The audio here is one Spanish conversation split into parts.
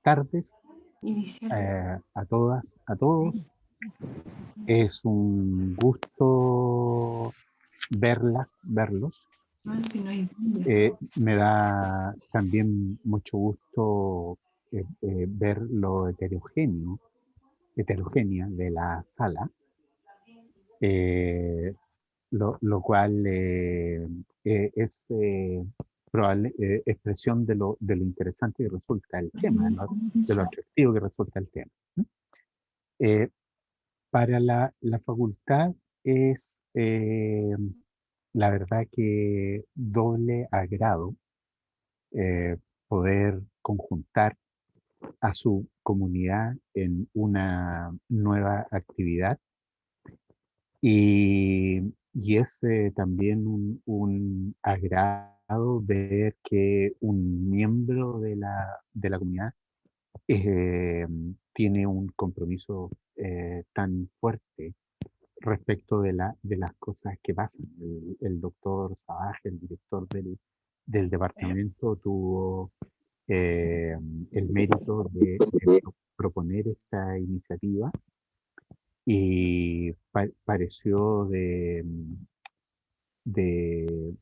tardes a todas, a todos. Es un gusto verlos. Me da también mucho gusto ver lo heterogénea de la sala, eh, lo cual es probable expresión de lo interesante que resulta el tema, de lo atractivo que resulta el tema. Eh, para la facultad es la verdad que doble agrado poder conjuntar a su comunidad en una nueva actividad y es también un agrado ver que un miembro de la comunidad eh, tiene un compromiso tan fuerte respecto de las cosas que pasan. El doctor Sabaj, el director del departamento, tuvo el mérito de proponer esta iniciativa y pareció de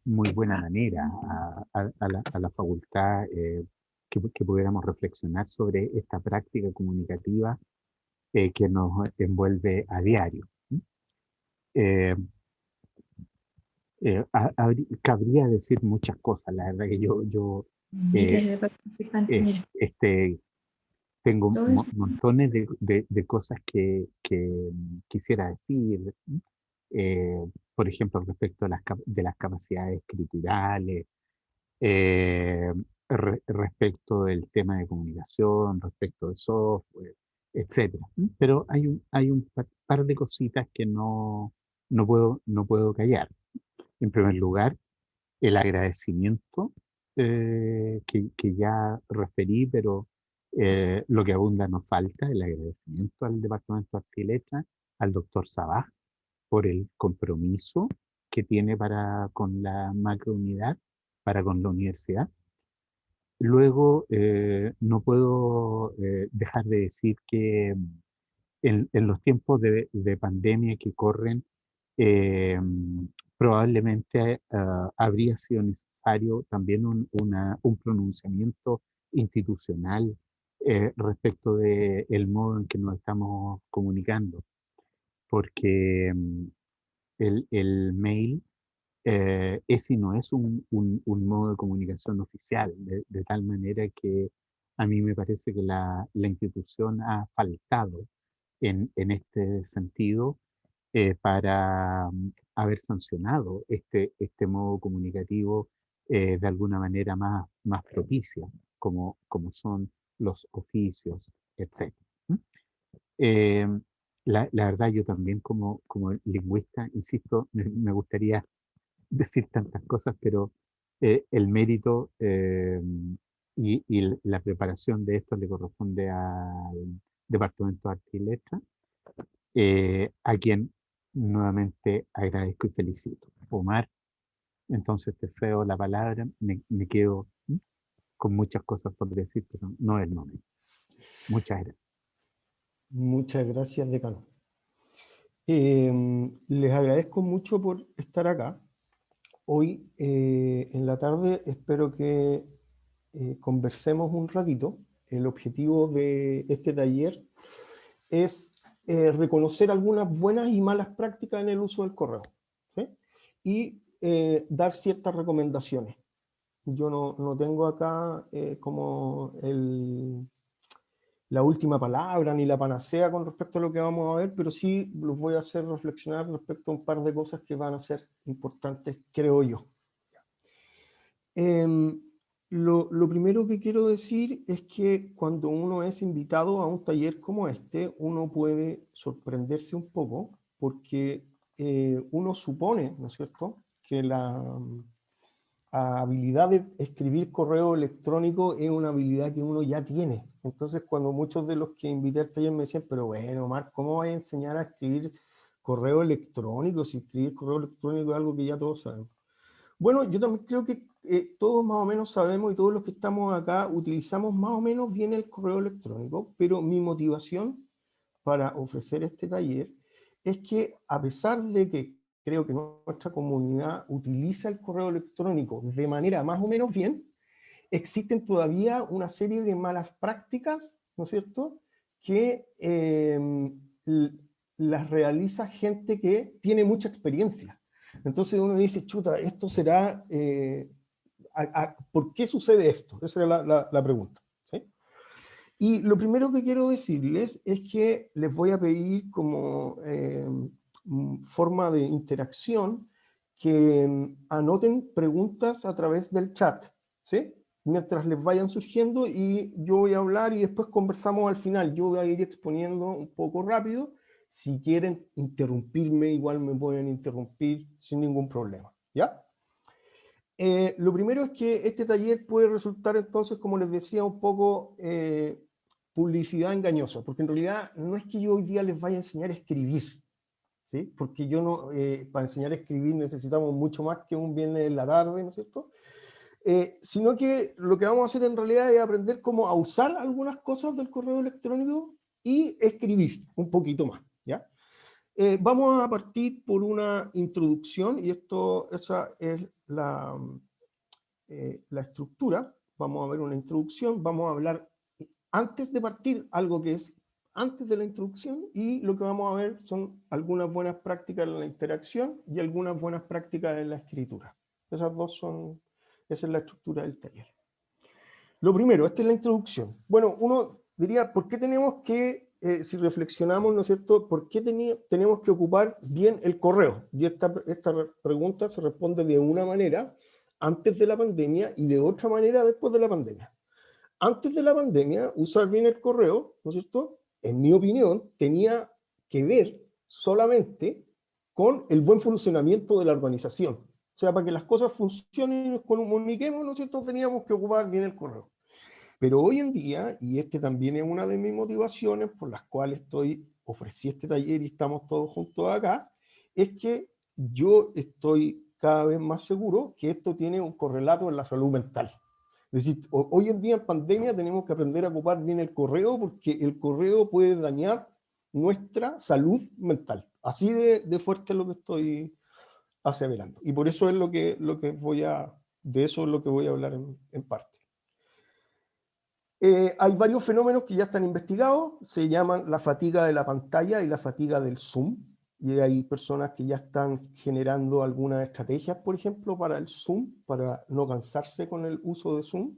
muy buena manera a la facultad que pudiéramos reflexionar sobre esta práctica comunicativa que nos envuelve a diario. Eh, Cabría decir muchas cosas, la verdad que yo eh, este, tengo montones de cosas que quisiera decir, eh, por ejemplo, respecto de las capacidades escriturales, eh, respecto del tema de comunicación, respecto de software, etcétera. Pero hay un par de cositas que no puedo callar. En primer lugar, el agradecimiento que ya referí, pero lo que abunda nos falta, el agradecimiento al Departamento de Arte y Letras, al doctor Sabaj, por el compromiso que tiene con la macrounidad, para con la universidad. Luego, no puedo dejar de decir que en los tiempos de pandemia que corren, eh, probablemente habría sido necesario también un pronunciamiento institucional respecto del modo en que nos estamos comunicando, porque el mail es y no es un modo de comunicación oficial, de tal manera que a mí me parece que la institución ha faltado en este sentido para haber sancionado este modo comunicativo de alguna manera más propicia, como son los oficios, etc. ¿Mm? Eh, la verdad, yo también como lingüista, insisto, me gustaría decir tantas cosas, pero el mérito y la preparación de esto le corresponde al Departamento de Arte y Letras, a quien nuevamente agradezco y felicito. Omar, entonces te cedo la palabra, me quedo con muchas cosas por decir, pero no es el momento. Muchas gracias. Muchas gracias, decano. Les agradezco mucho por estar acá. Hoy en la tarde espero que conversemos un ratito. El objetivo de este taller es reconocer algunas buenas y malas prácticas en el uso del correo, ¿sí? Y dar ciertas recomendaciones. Yo no tengo acá como la última palabra ni la panacea con respecto a lo que vamos a ver, pero sí los voy a hacer reflexionar respecto a un par de cosas que van a ser importantes, creo yo. Lo primero que quiero decir es que cuando uno es invitado a un taller como este, uno puede sorprenderse un poco porque uno supone, ¿no es cierto?, que la habilidad de escribir correo electrónico es una habilidad que uno ya tiene. Entonces, cuando muchos de los que invité al taller me decían, pero bueno, Marc, ¿cómo voy a enseñar a escribir correo electrónico si escribir correo electrónico es algo que ya todos saben? Bueno, yo también creo que todos más o menos sabemos y todos los que estamos acá utilizamos más o menos bien el correo electrónico, pero mi motivación para ofrecer este taller es que a pesar de que creo que nuestra comunidad utiliza el correo electrónico de manera más o menos bien, existen todavía una serie de malas prácticas, ¿no es cierto?, que las realiza gente que tiene mucha experiencia. Entonces uno dice, chuta, esto será, ¿por qué sucede esto? Esa era la pregunta, ¿sí? Y lo primero que quiero decirles es que les voy a pedir como forma de interacción que anoten preguntas a través del chat, ¿sí? Mientras les vayan surgiendo y yo voy a hablar y después conversamos al final. Yo voy a ir exponiendo un poco rápido. Si quieren interrumpirme, igual me pueden interrumpir sin ningún problema, ¿ya? Lo primero es que este taller puede resultar entonces, como les decía, un poco publicidad engañosa, porque en realidad no es que yo hoy día les vaya a enseñar a escribir, ¿sí? Porque yo no, para enseñar a escribir necesitamos mucho más que un viernes en la tarde, ¿no es cierto? Sino que lo que vamos a hacer en realidad es aprender cómo a usar algunas cosas del correo electrónico y escribir un poquito más, ¿ya? Vamos a partir por una introducción, y esa es la estructura. Vamos a ver una introducción, vamos a hablar antes de partir algo que es antes de la introducción, y lo que vamos a ver son algunas buenas prácticas en la interacción y algunas buenas prácticas en la escritura. Esa es la estructura del taller. Lo primero, esta es la introducción. Bueno, uno diría, ¿por qué tenemos que, si reflexionamos, ¿no es cierto?, ¿por qué tenemos que ocupar bien el correo? Y esta pregunta se responde de una manera antes de la pandemia y de otra manera después de la pandemia. Antes de la pandemia, usar bien el correo, ¿no es cierto?, en mi opinión, tenía que ver solamente con el buen funcionamiento de la organización. O sea, para que las cosas funcionen y nos comuniquemos, ¿no es cierto?, teníamos que ocupar bien el correo. Pero hoy en día, y este también es una de mis motivaciones por las cuales ofrecí este taller y estamos todos juntos acá, es que yo estoy cada vez más seguro que esto tiene un correlato en la salud mental. Es decir, hoy en día en pandemia tenemos que aprender a ocupar bien el correo, porque el correo puede dañar nuestra salud mental. Así de fuerte es lo que estoy aseverando. Y por eso es de eso es lo que voy a hablar en parte. Hay varios fenómenos que ya están investigados, se llaman la fatiga de la pantalla y la fatiga del Zoom, y hay personas que ya están generando algunas estrategias, por ejemplo, para el Zoom, para no cansarse con el uso de Zoom.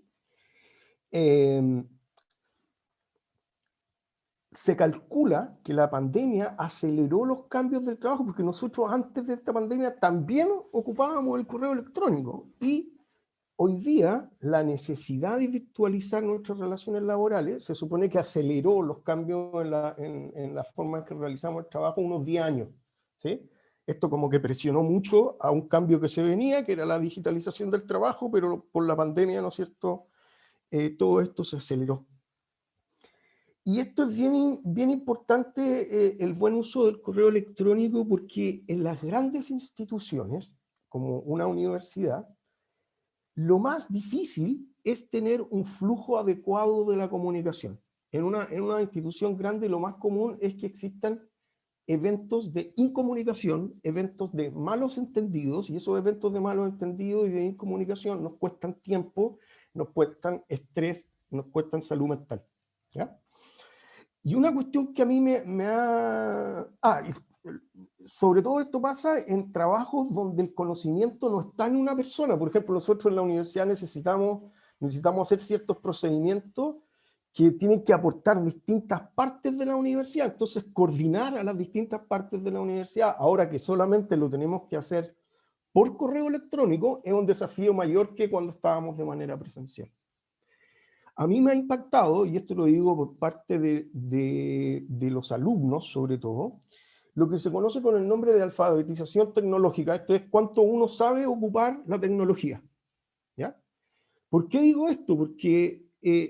Se calcula que la pandemia aceleró los cambios del trabajo, porque nosotros antes de esta pandemia también ocupábamos el correo electrónico, y hoy día la necesidad de virtualizar nuestras relaciones laborales se supone que aceleró los cambios en la forma en que realizamos el trabajo unos 10 años, ¿sí? Esto como que presionó mucho a un cambio que se venía, que era la digitalización del trabajo, pero por la pandemia, ¿no es cierto?, todo esto se aceleró. Y esto es bien importante, el buen uso del correo electrónico, porque en las grandes instituciones, como una universidad, lo más difícil es tener un flujo adecuado de la comunicación. En una institución grande lo más común es que existan eventos de incomunicación, eventos de malos entendidos, y esos eventos de malos entendidos y de incomunicación nos cuestan tiempo, nos cuestan estrés, nos cuestan salud mental, ¿ya? Y una cuestión que a mí me ha... sobre todo esto pasa en trabajos donde el conocimiento no está en una persona. Por ejemplo, nosotros en la universidad necesitamos hacer ciertos procedimientos que tienen que aportar distintas partes de la universidad. Entonces, coordinar a las distintas partes de la universidad, ahora que solamente lo tenemos que hacer por correo electrónico, es un desafío mayor que cuando estábamos de manera presencial. A mí me ha impactado, y esto lo digo por parte de los alumnos sobre todo, lo que se conoce con el nombre de alfabetización tecnológica. Esto es cuánto uno sabe ocupar la tecnología, ¿ya? ¿Por qué digo esto? Porque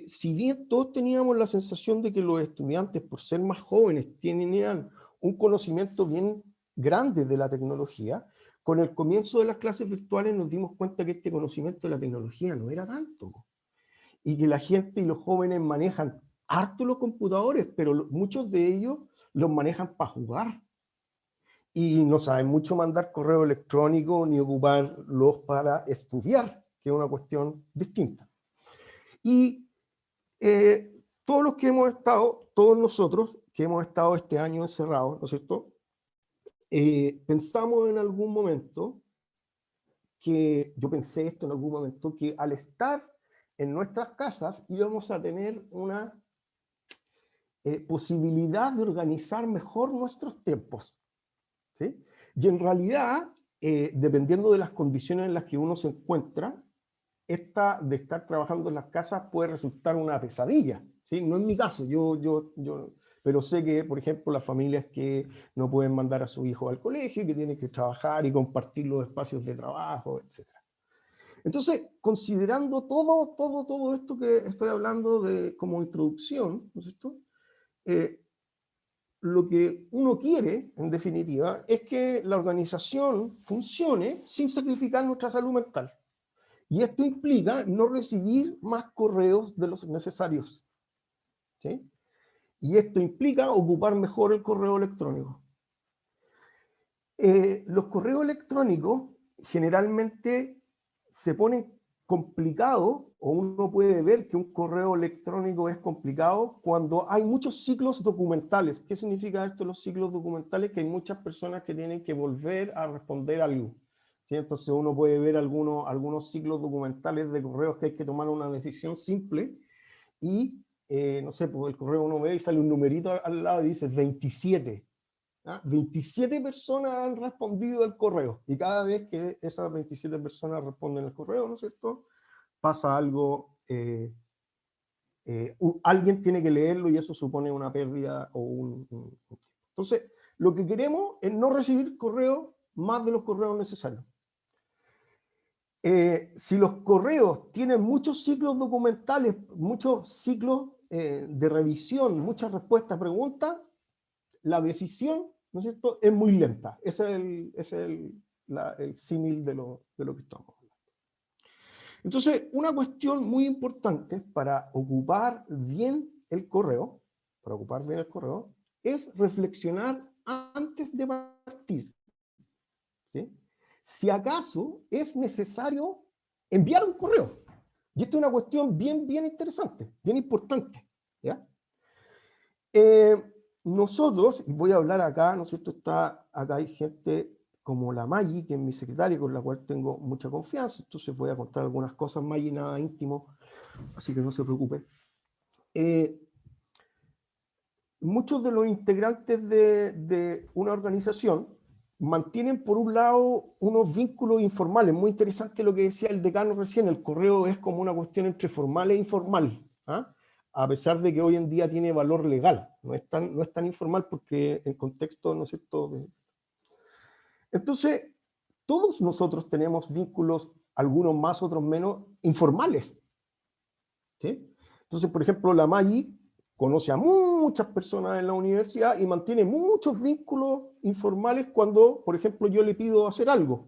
si bien todos teníamos la sensación de que los estudiantes, por ser más jóvenes, tenían un conocimiento bien grande de la tecnología, con el comienzo de las clases virtuales nos dimos cuenta que este conocimiento de la tecnología no era tanto, y que la gente y los jóvenes manejan harto los computadores, pero muchos de ellos los manejan para jugar. Y no saben mucho mandar correo electrónico ni ocuparlos para estudiar, que es una cuestión distinta. Y todos los que hemos estado, todos nosotros que hemos estado este año encerrados, ¿no es cierto? Pensamos en algún momento yo pensé esto en algún momento, que al estar en nuestras casas íbamos a tener una posibilidad de organizar mejor nuestros tiempos, ¿sí? Y en realidad, dependiendo de las condiciones en las que uno se encuentra, esta de estar trabajando en las casas puede resultar una pesadilla, ¿sí? No es mi caso, pero sé que, por ejemplo, las familias que no pueden mandar a su hijo al colegio y que tienen que trabajar y compartir los espacios de trabajo, etc. Entonces, considerando todo esto que estoy hablando como introducción, ¿no es cierto? Lo que uno quiere, en definitiva, es que la organización funcione sin sacrificar nuestra salud mental. Y esto implica no recibir más correos de los necesarios, ¿sí? Y esto implica ocupar mejor el correo electrónico. Los correos electrónicos generalmente se ponen complicados, o uno puede ver que un correo electrónico es complicado cuando hay muchos ciclos documentales. ¿Qué significa esto, los ciclos documentales? Que hay muchas personas que tienen que volver a responder algo, ¿sí? Entonces uno puede ver algunos ciclos documentales de correos que hay que tomar una decisión simple y, no sé, pues el correo uno ve y sale un numerito al lado y dice 27. 27 personas han respondido al correo, y cada vez que esas 27 personas responden al correo, ¿no es cierto?, pasa algo, alguien tiene que leerlo y eso supone una pérdida o Entonces, lo que queremos es no recibir correos más de los correos necesarios. Si los correos tienen muchos ciclos documentales, muchos ciclos de revisión, muchas respuestas a preguntas, la decisión, ¿no es cierto?, es muy lenta. Ese es el símil de lo que estamos hablando. Entonces, una cuestión muy importante para ocupar bien el correo, es reflexionar antes de partir, ¿sí? Si acaso es necesario enviar un correo. Y esto es una cuestión bien interesante, bien importante, ¿ya? Nosotros, y voy a hablar acá, ¿no es cierto? Acá hay gente como la Maggi, que es mi secretaria, con la cual tengo mucha confianza, entonces voy a contar algunas cosas, Maggi, nada íntimo, así que no se preocupe. Muchos de los integrantes de una organización mantienen, por un lado, unos vínculos informales. Muy interesante lo que decía el decano recién, el correo es como una cuestión entre formal e informal, ¿ah? A pesar de que hoy en día tiene valor legal, no es tan informal porque en contexto, ¿no es cierto? Entonces, todos nosotros tenemos vínculos, algunos más, otros menos, informales, ¿sí? Entonces, por ejemplo, la Maggi conoce a muchas personas en la universidad y mantiene muchos vínculos informales cuando, por ejemplo, yo le pido hacer algo.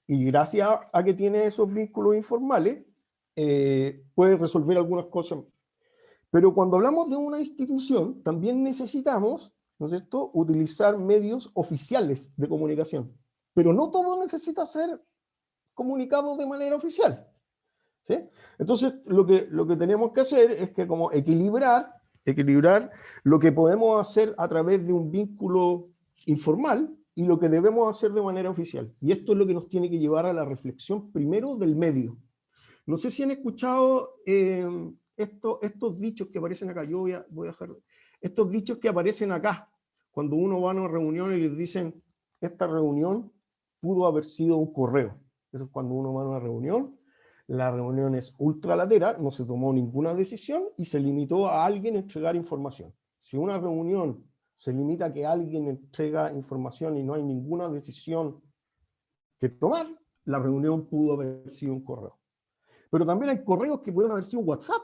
Y gracias a que tiene esos vínculos informales, puede resolver algunas cosas. Pero cuando hablamos de una institución, también necesitamos, ¿no es cierto?, utilizar medios oficiales de comunicación. Pero no todo necesita ser comunicado de manera oficial, ¿sí? Entonces, lo que tenemos que hacer es que como equilibrar lo que podemos hacer a través de un vínculo informal y lo que debemos hacer de manera oficial. Y esto es lo que nos tiene que llevar a la reflexión primero del medio. No sé si han escuchado estos dichos que aparecen acá. Yo voy a dejar estos dichos que aparecen acá, cuando uno va a una reunión y les dicen, esta reunión pudo haber sido un correo. Eso es cuando uno va a una reunión. La reunión es ultralatera, no se tomó ninguna decisión y se limitó a alguien a entregar información. Si una reunión se limita a que alguien entrega información y no hay ninguna decisión que tomar, la reunión pudo haber sido un correo. Pero también hay correos que pudieron haber sido WhatsApp,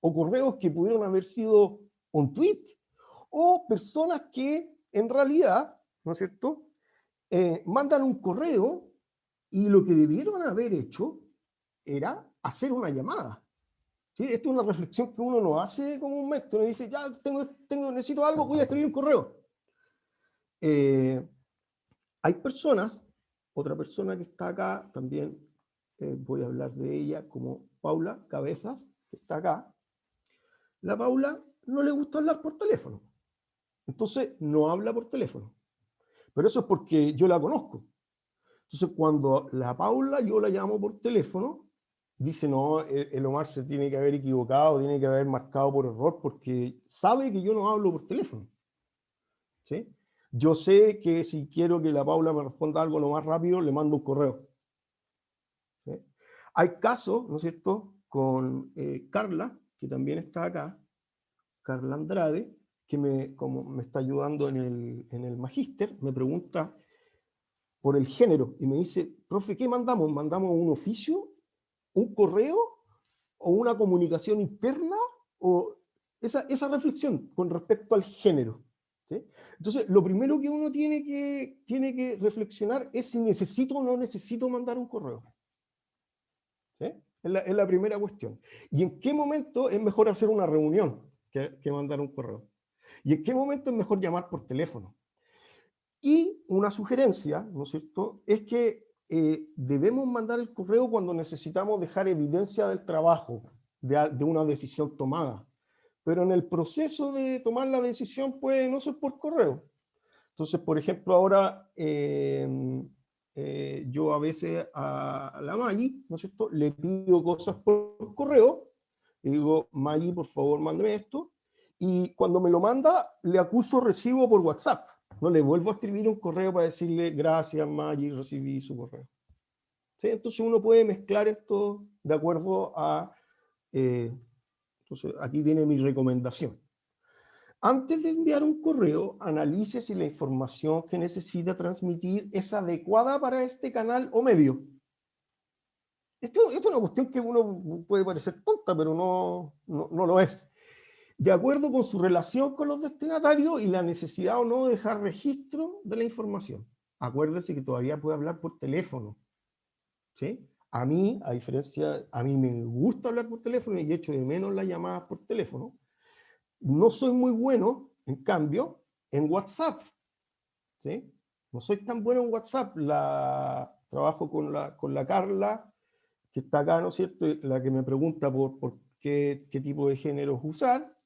o correos que pudieron haber sido un tweet, o personas que en realidad, ¿no es cierto?, mandan un correo Y lo que debieron haber hecho era hacer una llamada. ¿Sí? Esto es una reflexión que uno no hace comúnmente. Uno dice, ya necesito algo, voy a escribir un correo. Hay personas, otra persona que está acá, también voy a hablar de ella como Paula Cabezas, que está acá. La Paula no le gusta hablar por teléfono. Entonces no habla por teléfono. Pero eso es porque yo la conozco. Entonces cuando la Paula yo la llamo por teléfono, dice, no, el Omar se tiene que haber equivocado, tiene que haber marcado por error, porque sabe que yo no hablo por teléfono. ¿Sí? Yo sé que si quiero que la Paula me responda algo lo más rápido, le mando un correo. ¿Sí? Hay casos, ¿no es cierto?, con Carla, que también está acá, Carla Andrade, que como me está ayudando en el magíster, me pregunta por el género y me dice, profe, ¿qué mandamos? ¿Mandamos un oficio, un correo o una comunicación interna? O esa reflexión con respecto al género. ¿Sí? Entonces, lo primero que uno tiene que reflexionar es si necesito o no necesito mandar un correo. ¿Sí? Es la primera cuestión. ¿Y en qué momento es mejor hacer una reunión que mandar un correo? ¿Y en qué momento es mejor llamar por teléfono? Y una sugerencia, ¿no es cierto?, es que debemos mandar el correo cuando necesitamos dejar evidencia del trabajo, de una decisión tomada. Pero en el proceso de tomar la decisión puede no ser por correo. Entonces, por ejemplo, ahora yo a veces a la Maggie, ¿no es cierto?, le pido cosas por correo, le digo, Maggie, por favor, mándeme esto, y cuando me lo manda, le acuso recibo por WhatsApp. No le vuelvo a escribir un correo para decirle, gracias, Maggie, recibí su correo. ¿Sí? Entonces uno puede mezclar esto de acuerdo a... entonces aquí viene mi recomendación. Antes de enviar un correo, analice si la información que necesita transmitir es adecuada para este canal o medio. Esto es una cuestión que uno puede parecer tonta, pero no lo es. De acuerdo con su relación con los destinatarios y la necesidad o no de dejar registro de la información. Acuérdese que todavía puede hablar por teléfono. ¿Sí? A mí me gusta hablar por teléfono y echo de menos las llamadas por teléfono. No soy muy bueno, en cambio, en WhatsApp. ¿Sí? No soy tan bueno en WhatsApp. Trabajo con la Carla, que está acá, ¿no es cierto?, la que me pregunta por qué tipo de géneros usar.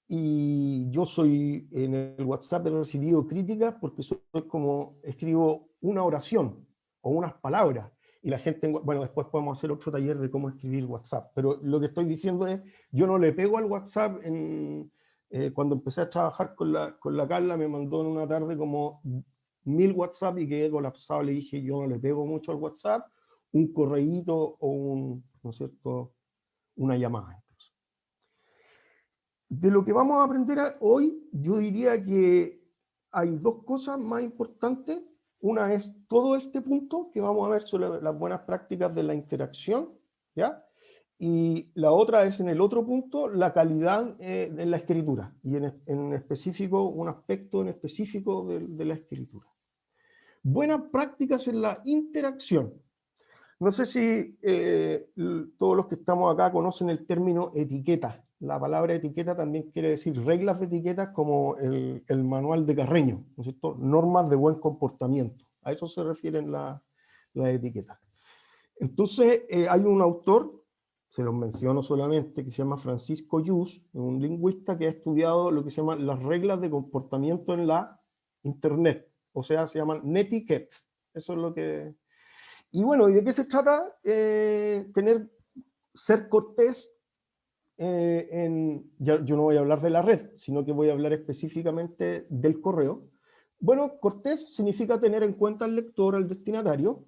Y yo en el WhatsApp he recibido críticas porque soy como, escribo una oración o unas palabras. Y la gente, bueno, después podemos hacer otro taller de cómo escribir WhatsApp. Pero lo que estoy diciendo es, yo no le pego al WhatsApp. Cuando empecé a trabajar con la Carla, me mandó en una tarde como 1000 WhatsApp y quedé colapsado. Le dije, yo no le pego mucho al WhatsApp, un correíto o ¿no es cierto?, una llamada. De lo que vamos a aprender hoy, yo diría que hay dos cosas más importantes. Una es todo este punto que vamos a ver sobre las buenas prácticas de la interacción, ¿ya? Y la otra es en el otro punto, la calidad en la escritura, y en específico, un aspecto en específico de la escritura. Buenas prácticas en la interacción. No sé si todos los que estamos acá conocen el término etiqueta. La palabra etiqueta también quiere decir reglas de etiqueta, como el manual de Carreño, ¿no es cierto? Normas de buen comportamiento. A eso se refieren las etiquetas. Entonces, hay un autor, se los menciono solamente, que se llama Francisco Yus, un lingüista que ha estudiado lo que se llaman las reglas de comportamiento en la Internet. O sea, se llaman netiquettes. Eso es lo que... Y bueno, ¿y de qué se trata? Ser cortés yo no voy a hablar de la red, sino que voy a hablar específicamente del correo. Bueno, cortés significa tener en cuenta al lector, al destinatario,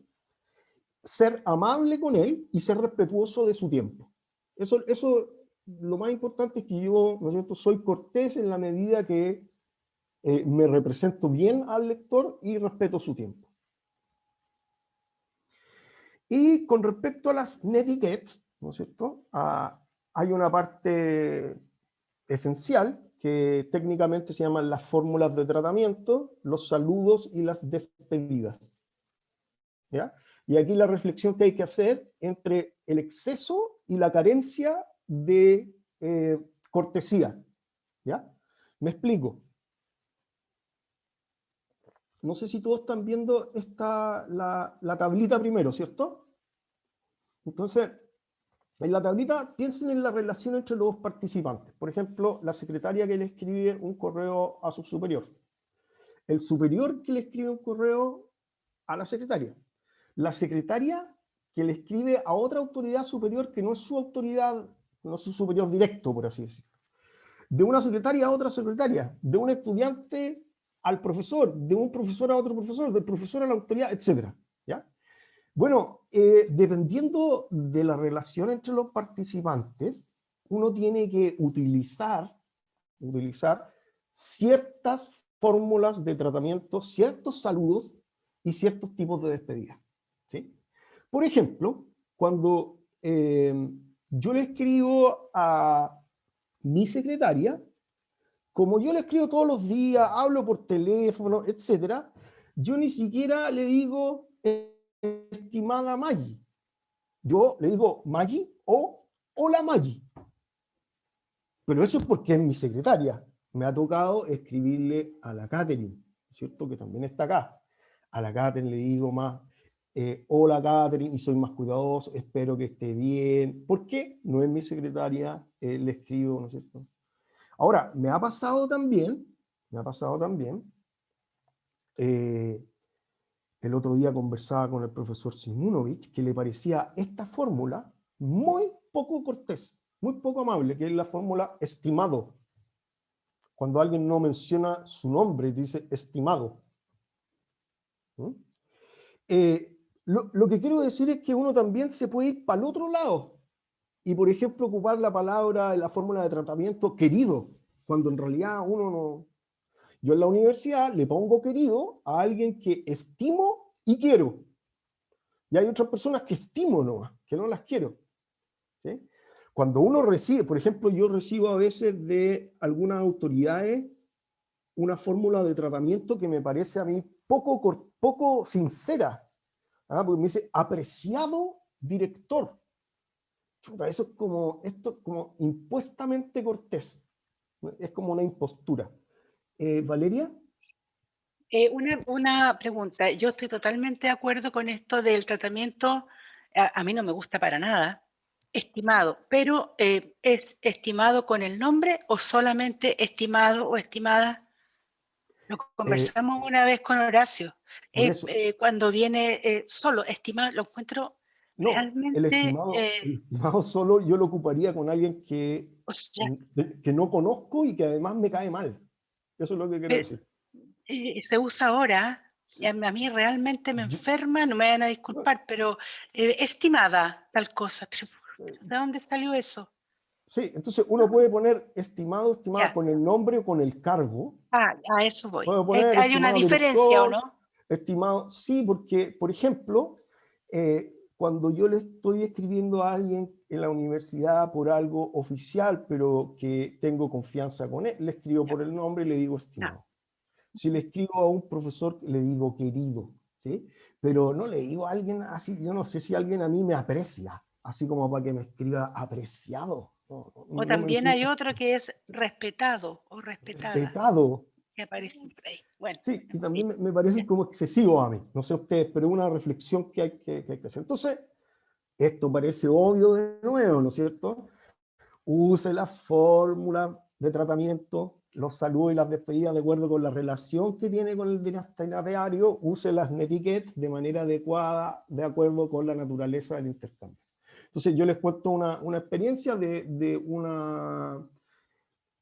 ser amable con él y ser respetuoso de su tiempo. Eso lo más importante es que yo, ¿no es cierto?, soy cortés en la medida que me represento bien al lector y respeto su tiempo. Y con respecto a las netiquettes, ¿no es cierto?, hay una parte esencial que técnicamente se llaman las fórmulas de tratamiento, los saludos y las despedidas. ¿Ya? Y aquí la reflexión que hay que hacer entre el exceso y la carencia de cortesía. ¿Ya? Me explico. No sé si todos están viendo la tablita primero, ¿cierto? Entonces, en la tablita piensen en la relación entre los dos participantes. Por ejemplo, la secretaria que le escribe un correo a su superior. El superior que le escribe un correo a la secretaria. La secretaria que le escribe a otra autoridad superior que no es su autoridad, no es su superior directo, por así decirlo. De una secretaria a otra secretaria, de un estudiante al profesor, de un profesor a otro profesor, del profesor a la autoridad, etc. ¿Ya? Bueno, dependiendo de la relación entre los participantes, uno tiene que utilizar ciertas fórmulas de tratamiento, ciertos saludos y ciertos tipos de despedida. ¿Sí? Por ejemplo, cuando yo le escribo a mi secretaria, como yo le escribo todos los días, hablo por teléfono, etcétera, yo ni siquiera le digo estimada Maggie. Yo le digo Maggie o hola Maggie. Pero eso es porque es mi secretaria. Me ha tocado escribirle a la Catherine, ¿cierto? Que también está acá. A la Catherine le digo más, hola Catherine, y soy más cuidadoso, espero que esté bien. ¿Por qué? No es mi secretaria, le escribo, ¿no es cierto? Ahora, me ha pasado también, el otro día conversaba con el profesor Simunovich, que le parecía esta fórmula muy poco cortés, muy poco amable, que es la fórmula estimado. Cuando alguien no menciona su nombre, dice estimado. ¿Mm? Lo que quiero decir es que uno también se puede ir para el otro lado y, por ejemplo, ocupar la palabra en la fórmula de tratamiento querido, cuando en realidad uno no... Yo en la universidad le pongo querido a alguien que estimo y quiero. Y hay otras personas que estimo nomás, que no las quiero. ¿Sí? Cuando uno recibe, por ejemplo, yo recibo a veces de algunas autoridades una fórmula de tratamiento que me parece a mí poco sincera. ¿Ah? Porque me dice, apreciado director. Chuta, eso es como, esto como impuestamente cortés. Es como una impostura. Valeria. Una pregunta. Yo estoy totalmente de acuerdo con esto del tratamiento. A mí no me gusta para nada. Estimado, pero ¿es estimado con el nombre o solamente estimado o estimada? Lo conversamos una vez con Horacio. Cuando viene solo, estimado, lo encuentro No, el realmente... estimado solo yo lo ocuparía con alguien o sea, que no conozco y que además me cae mal. Eso es lo que quiero decir. se usa ahora, y Sí. a mí realmente me enferma, no me van a disculpar, pero estimada tal cosa. Pero, ¿de dónde salió eso? Sí, entonces uno puede poner estimado, estimada Ya. con el nombre o con el cargo. A eso voy. Puedo poner ¿Hay una estimado diferencia o director, no? estimado, sí, porque, por ejemplo, cuando yo le estoy escribiendo a alguien en la universidad por algo oficial, pero que tengo confianza con él, le escribo Ya. por el nombre y le digo estimado. Si le escribo a un profesor, le digo querido, ¿sí? Pero no le digo a alguien así, yo no sé si alguien a mí me aprecia, así como para que me escriba apreciado. No, O no me también hay siento otro que es respetado o respetada, respetado. que aparece por ahí. Bueno, Sí, y sí, también me parece como excesivo a mí, no sé ustedes, pero es una reflexión que hay que hacer. Entonces, esto parece obvio de nuevo, ¿no es cierto? Use la fórmula de tratamiento, los saludos y las despedidas de acuerdo con la relación que tiene con el destinatario, use las netiquettes de manera adecuada, de acuerdo con la naturaleza del intercambio. Entonces yo les cuento una experiencia de una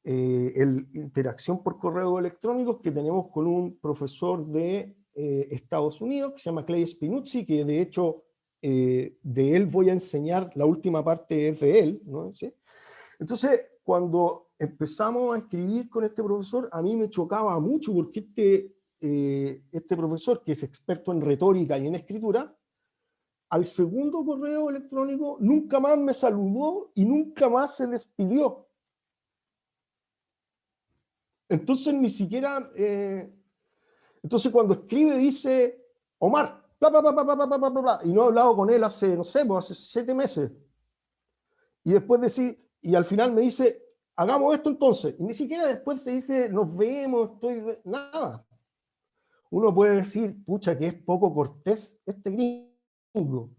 interacción por correo electrónico que tenemos con un profesor de Estados Unidos que se llama Clay Spinuzzi, que de hecho de él voy a enseñar, la última parte es de él, ¿no? ¿Sí? Entonces, cuando empezamos a escribir con este profesor, a mí me chocaba mucho porque este profesor, que es experto en retórica y en escritura, al segundo correo electrónico nunca más me saludó y nunca más se despidió. Entonces, ni siquiera... entonces, cuando escribe dice Omar, bla, bla, bla, bla, bla, bla, bla, bla, bla, y no he hablado con él hace, no sé, pues hace 7 meses. Y después decir, y al final me dice, hagamos esto entonces. Y ni siquiera después se dice, nos vemos, nada. Uno puede decir, pucha, que es poco cortés este gringo.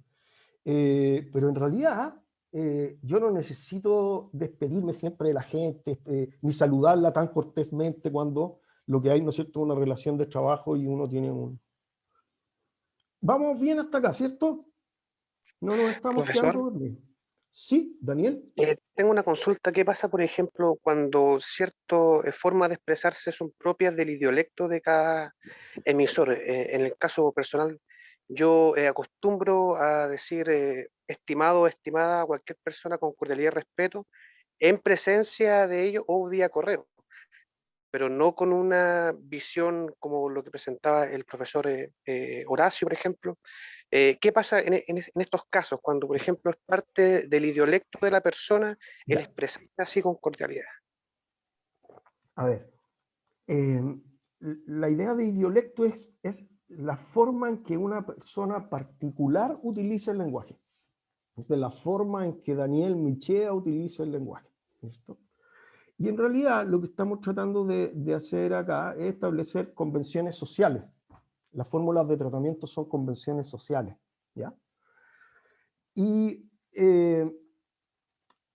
Pero en realidad, yo no necesito despedirme siempre de la gente, ni saludarla tan cortésmente cuando lo que hay, ¿no es cierto?, una relación de trabajo y uno tiene un... Vamos bien hasta acá, ¿cierto? No nos estamos quedando Profesor, dormidos. Sí, Daniel. tengo una consulta. ¿Qué pasa, por ejemplo, cuando ciertas formas de expresarse son propias del idiolecto de cada emisor? En el caso personal, yo acostumbro a decir estimado o estimada a cualquier persona con cordialidad y respeto en presencia de ellos o vía correo, pero no con una visión como lo que presentaba el profesor Horacio, por ejemplo. ¿Qué pasa en estos casos cuando, por ejemplo, es parte del idiolecto de la persona el Ya. expresarse así con cordialidad? A ver, la idea de idiolecto es la forma en que una persona particular utiliza el lenguaje. Es de la forma en que Daniel Michea utiliza el lenguaje. ¿Listo? Y en realidad lo que estamos tratando de hacer acá es establecer convenciones sociales. Las fórmulas de tratamiento son convenciones sociales. ¿Ya? Y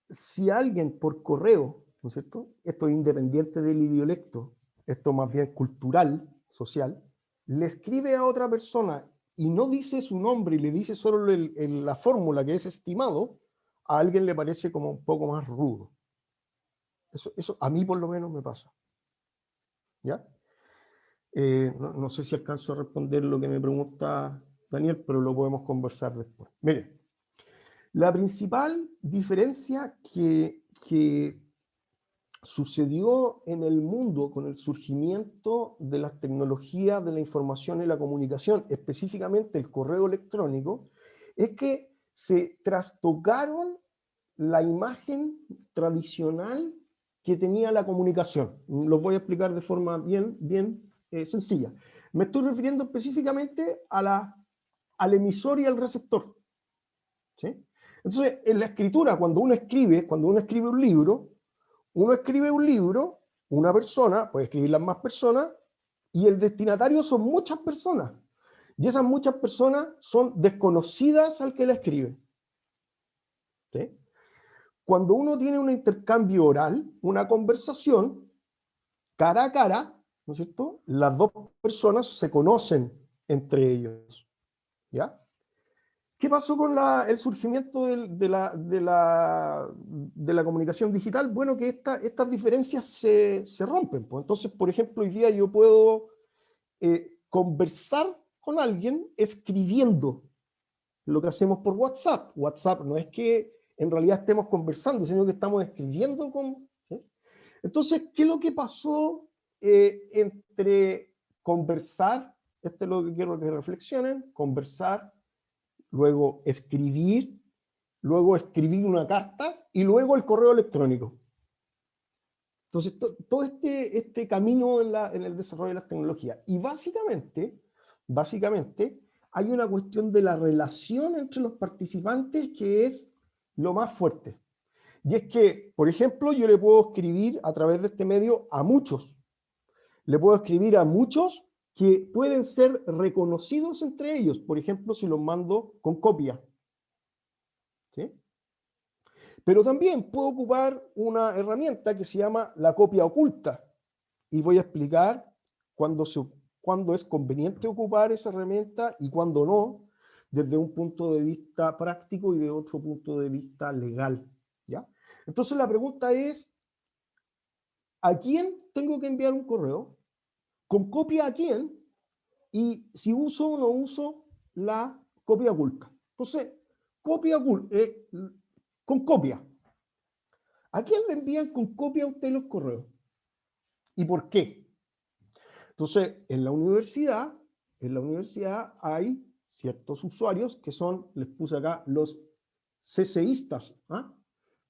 si alguien por correo, ¿no es cierto?, esto es independiente del idiolecto, esto más bien cultural, social, le escribe a otra persona y no dice su nombre y le dice solo la fórmula que es estimado, a alguien le parece como un poco más rudo. Eso a mí por lo menos me pasa. ¿Ya? No sé si alcanzo a responder lo que me pregunta Daniel, pero lo podemos conversar después. Mire, la principal diferencia que sucedió en el mundo con el surgimiento de las tecnologías de la información y la comunicación, específicamente el correo electrónico, es que se trastocaron la imagen tradicional que tenía la comunicación. Lo voy a explicar de forma bien sencilla. Me estoy refiriendo específicamente al emisor y al receptor. ¿Sí? Entonces, en la escritura, cuando uno escribe un libro, una persona, puede escribir las más personas, y el destinatario son muchas personas. Y esas muchas personas son desconocidas al que la escribe. ¿Sí? Cuando uno tiene un intercambio oral, una conversación, cara a cara, ¿no es cierto?, las dos personas se conocen entre ellos. ¿Ya? ¿Qué pasó con el surgimiento de la comunicación digital? Bueno, que estas diferencias se rompen. Pues. Entonces, por ejemplo, hoy día yo puedo conversar con alguien escribiendo lo que hacemos por WhatsApp. WhatsApp no es que en realidad estemos conversando, sino que estamos escribiendo ¿sí? Entonces, ¿qué es lo que pasó entre conversar? Esto es lo que quiero que reflexionen, conversar, luego escribir una carta y luego el correo electrónico. Entonces, todo este camino en el desarrollo de las tecnologías. Y básicamente, hay una cuestión de la relación entre los participantes que es lo más fuerte. Y es que, por ejemplo, yo le puedo escribir a través de este medio a muchos. Le puedo escribir a muchos que pueden ser reconocidos entre ellos. Por ejemplo, si los mando con copia. ¿Sí? Pero también puedo ocupar una herramienta que se llama la copia oculta. Y voy a explicar cuándo es conveniente ocupar esa herramienta y cuándo no, desde un punto de vista práctico y de otro punto de vista legal. ¿Ya? Entonces la pregunta es, ¿a quién tengo que enviar un correo? ¿Con copia a quién? Y si uso o no uso la copia oculta. Entonces, copia oculta, con copia. ¿A quién le envían con copia a usted los correos? ¿Y por qué? Entonces, en la universidad hay ciertos usuarios que son, les puse acá, los CCistas, ¿ah?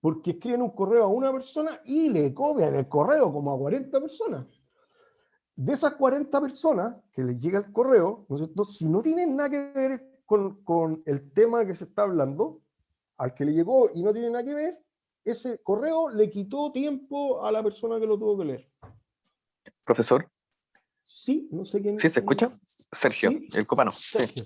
Porque escriben un correo a una persona y le copian el correo como a 40 personas. De esas 40 personas que les llega el correo, ¿no es cierto? Si no tienen nada que ver con el tema que se está hablando, al que le llegó y no tiene nada que ver, ese correo le quitó tiempo a la persona que lo tuvo que leer. Profesor, Sí, no sé quién. ¿sí se escucha? Sergio, Sí, el copano. Sí. Sergio.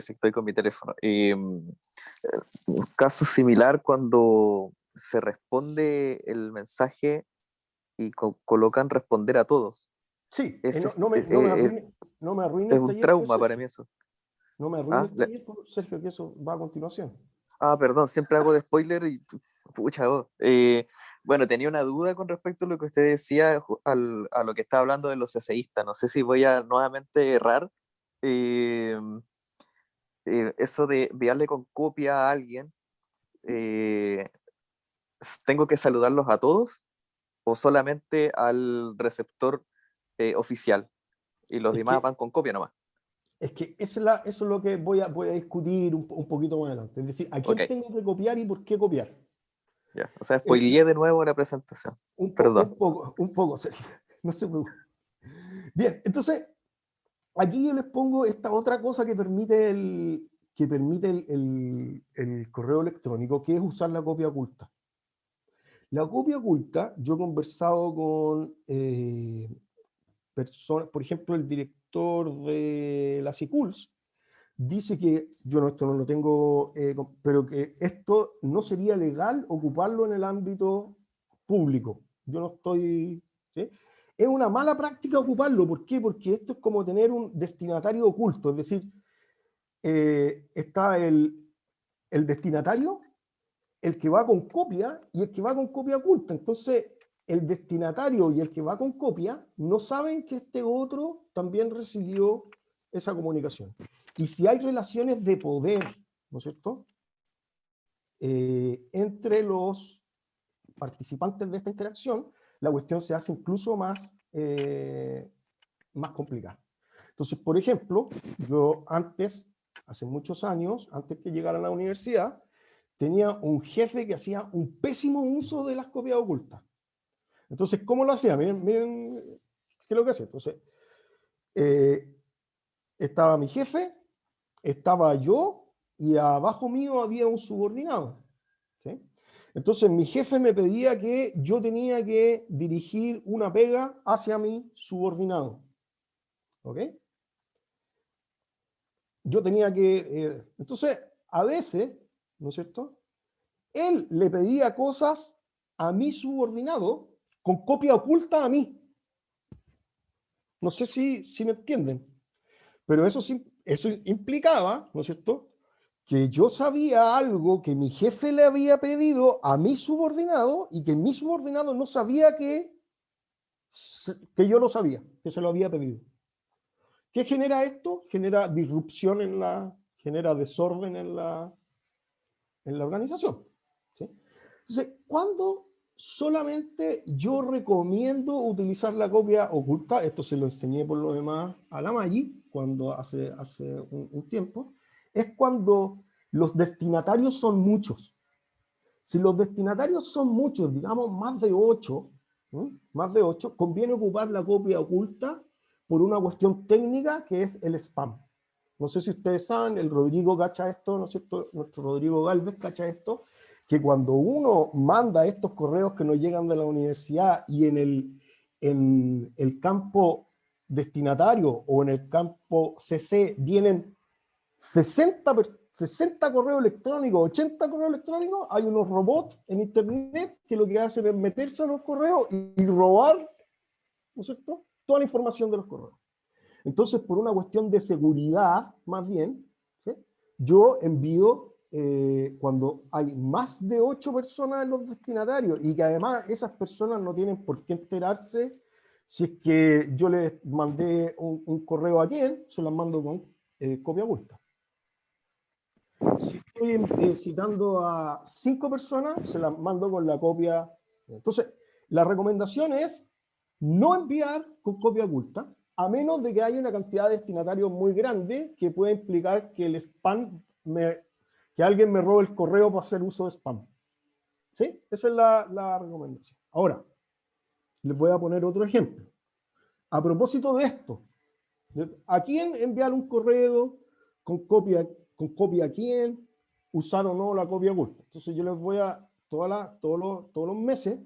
Sí, estoy con mi teléfono. Un caso similar cuando se responde el mensaje y colocan responder a todos. Sí, Es, no me arruine es el un taller, trauma Sergio. para mí eso. No me arruine Ah, el taller, Sergio, que eso va a continuación. Perdón, siempre hago de spoiler y pucha, vos. Bueno, tenía una duda con respecto a lo que usted decía, a lo que estaba hablando de los eseístas. No sé si voy a nuevamente errar. Eh, Eso de enviarle con copia a alguien, eh, ¿tengo que saludarlos a todos o solamente al receptor oficial? Y los Es demás que, van con copia nomás. es que eso es lo que voy a discutir un poquito más adelante. Es decir, ¿a quién Ok, tengo que copiar y por qué copiar? ya. O sea, Eh, spoileé de nuevo la presentación. Perdón. un poco, Sergio. No se preocupe. Bien, entonces, aquí yo les pongo esta otra cosa que permite el correo electrónico, que es usar la copia oculta. La copia oculta, yo he conversado con personas, por ejemplo, el director de la CICULS, dice que, yo no, esto no lo tengo, pero que esto no sería legal ocuparlo en el ámbito público. Yo no estoy... ¿sí? Es una mala práctica ocuparlo. ¿Por qué? Porque esto es como tener un destinatario oculto. Es decir, está el destinatario, el que va con copia y el que va con copia oculta. Entonces, el destinatario y el que va con copia no saben que este otro también recibió esa comunicación. Y si hay relaciones de poder, ¿no es cierto?, entre los participantes de esta interacción, la cuestión se hace incluso más complicada. Entonces, por ejemplo, yo antes, hace muchos años, antes que llegara a la universidad, tenía un jefe que hacía un pésimo uso de las copias ocultas. Entonces, ¿cómo lo hacía? Miren qué es lo que hacía. Entonces, estaba mi jefe, estaba yo, y abajo mío había un subordinado. ¿Sí? Entonces, mi jefe me pedía que yo tenía que dirigir una pega hacia mi subordinado. ¿Ok? Yo tenía que... entonces, a veces, ¿no es cierto?, él le pedía cosas a mi subordinado con copia oculta a mí. No sé si me entienden, pero eso implicaba, ¿no es cierto?, que yo sabía algo que mi jefe le había pedido a mi subordinado y que mi subordinado no sabía que yo lo sabía, que se lo había pedido. ¿Qué genera esto? Genera disrupción genera desorden en la organización. ¿Sí? Entonces, ¿cuándo solamente yo recomiendo utilizar la copia oculta? Esto se lo enseñé por lo demás a la Maggi cuando hace un tiempo. Es cuando los destinatarios son muchos. Si los destinatarios son muchos, digamos más de 8, más de 8, conviene ocupar la copia oculta por una cuestión técnica que es el spam. No sé si ustedes saben, el Rodrigo cacha esto, ¿no es cierto? Nuestro Rodrigo Galvez cacha esto, que cuando uno manda estos correos que nos llegan de la universidad y en el campo destinatario o en el campo CC vienen 60 correos electrónicos, 80 correos electrónicos, hay unos robots en internet que lo que hacen es meterse a los correos y robar, ¿no es cierto?, toda la información de los correos. Entonces, por una cuestión de seguridad, más bien, ¿sí?, yo envío, cuando hay más de 8 personas en los destinatarios y que además esas personas no tienen por qué enterarse si es que yo les mandé un correo a quién, se las mando con copia oculta. Si estoy citando a 5 personas, se las mando con la copia. Entonces, la recomendación es no enviar con copia oculta, a menos de que haya una cantidad de destinatarios muy grande que pueda implicar que el spam, que alguien me robe el correo para hacer uso de spam. ¿Sí? Esa es la recomendación. Ahora, les voy a poner otro ejemplo. a propósito de esto, ¿a quién enviar un correo con copia a quién, usar o no la copia oculta? Entonces yo les voy a, todos los meses,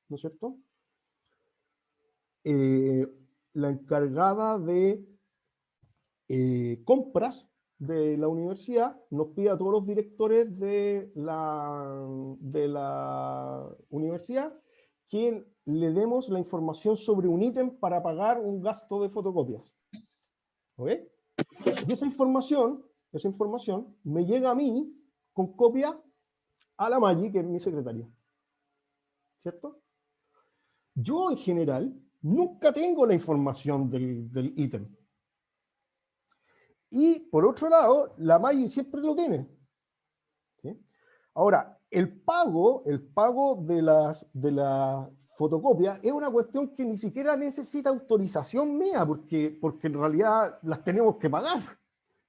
¿no es cierto? La encargada de compras de la universidad nos pide a todos los directores de la universidad que le demos la información sobre un ítem para pagar un gasto de fotocopias. ¿Ok? Y esa información me llega a mí con copia a la Maggi, que es mi secretaria. ¿Cierto? Yo, en general, nunca tengo la información del ítem. Y, por otro lado, la Maggi siempre lo tiene. ¿Sí? Ahora, el pago de la fotocopia es una cuestión que ni siquiera necesita autorización mía, porque en realidad las tenemos que pagar.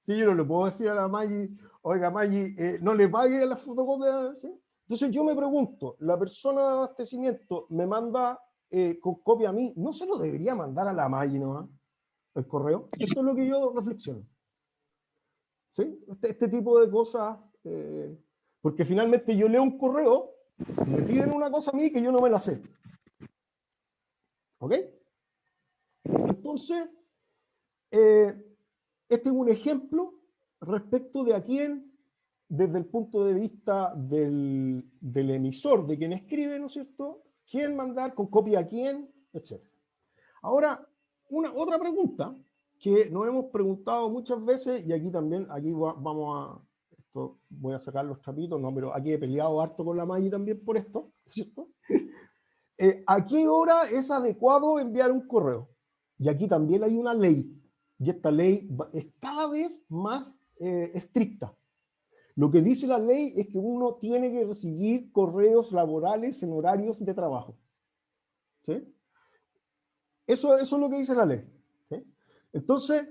Si yo no le puedo decir a la Maggi, oiga Maggi, no le pague las fotocopias, ¿sí? Entonces yo me pregunto, la persona de abastecimiento me manda con copia a mí, ¿no se lo debería mandar a la Maggi nomás, el correo? Esto es lo que yo reflexiono. ¿Sí? Este tipo de cosas, porque finalmente yo leo un correo, me piden una cosa a mí que yo no me la sé. ¿Ok? Entonces, este es un ejemplo respecto de a quién, desde el punto de vista del emisor, de quien escribe, ¿no es cierto? ¿Quién mandar con copia a quién? Etc. Ahora, otra pregunta que nos hemos preguntado muchas veces, y aquí también, voy a sacar los trapitos, no, pero aquí he peleado harto con la Maggi también por esto, ¿cierto? ¿A qué hora es adecuado enviar un correo? Y aquí también hay una ley, y esta ley es cada vez más estricta. Lo que dice la ley es que uno tiene que recibir correos laborales en horarios de trabajo. ¿Sí? Eso es lo que dice la ley. ¿Sí? Entonces,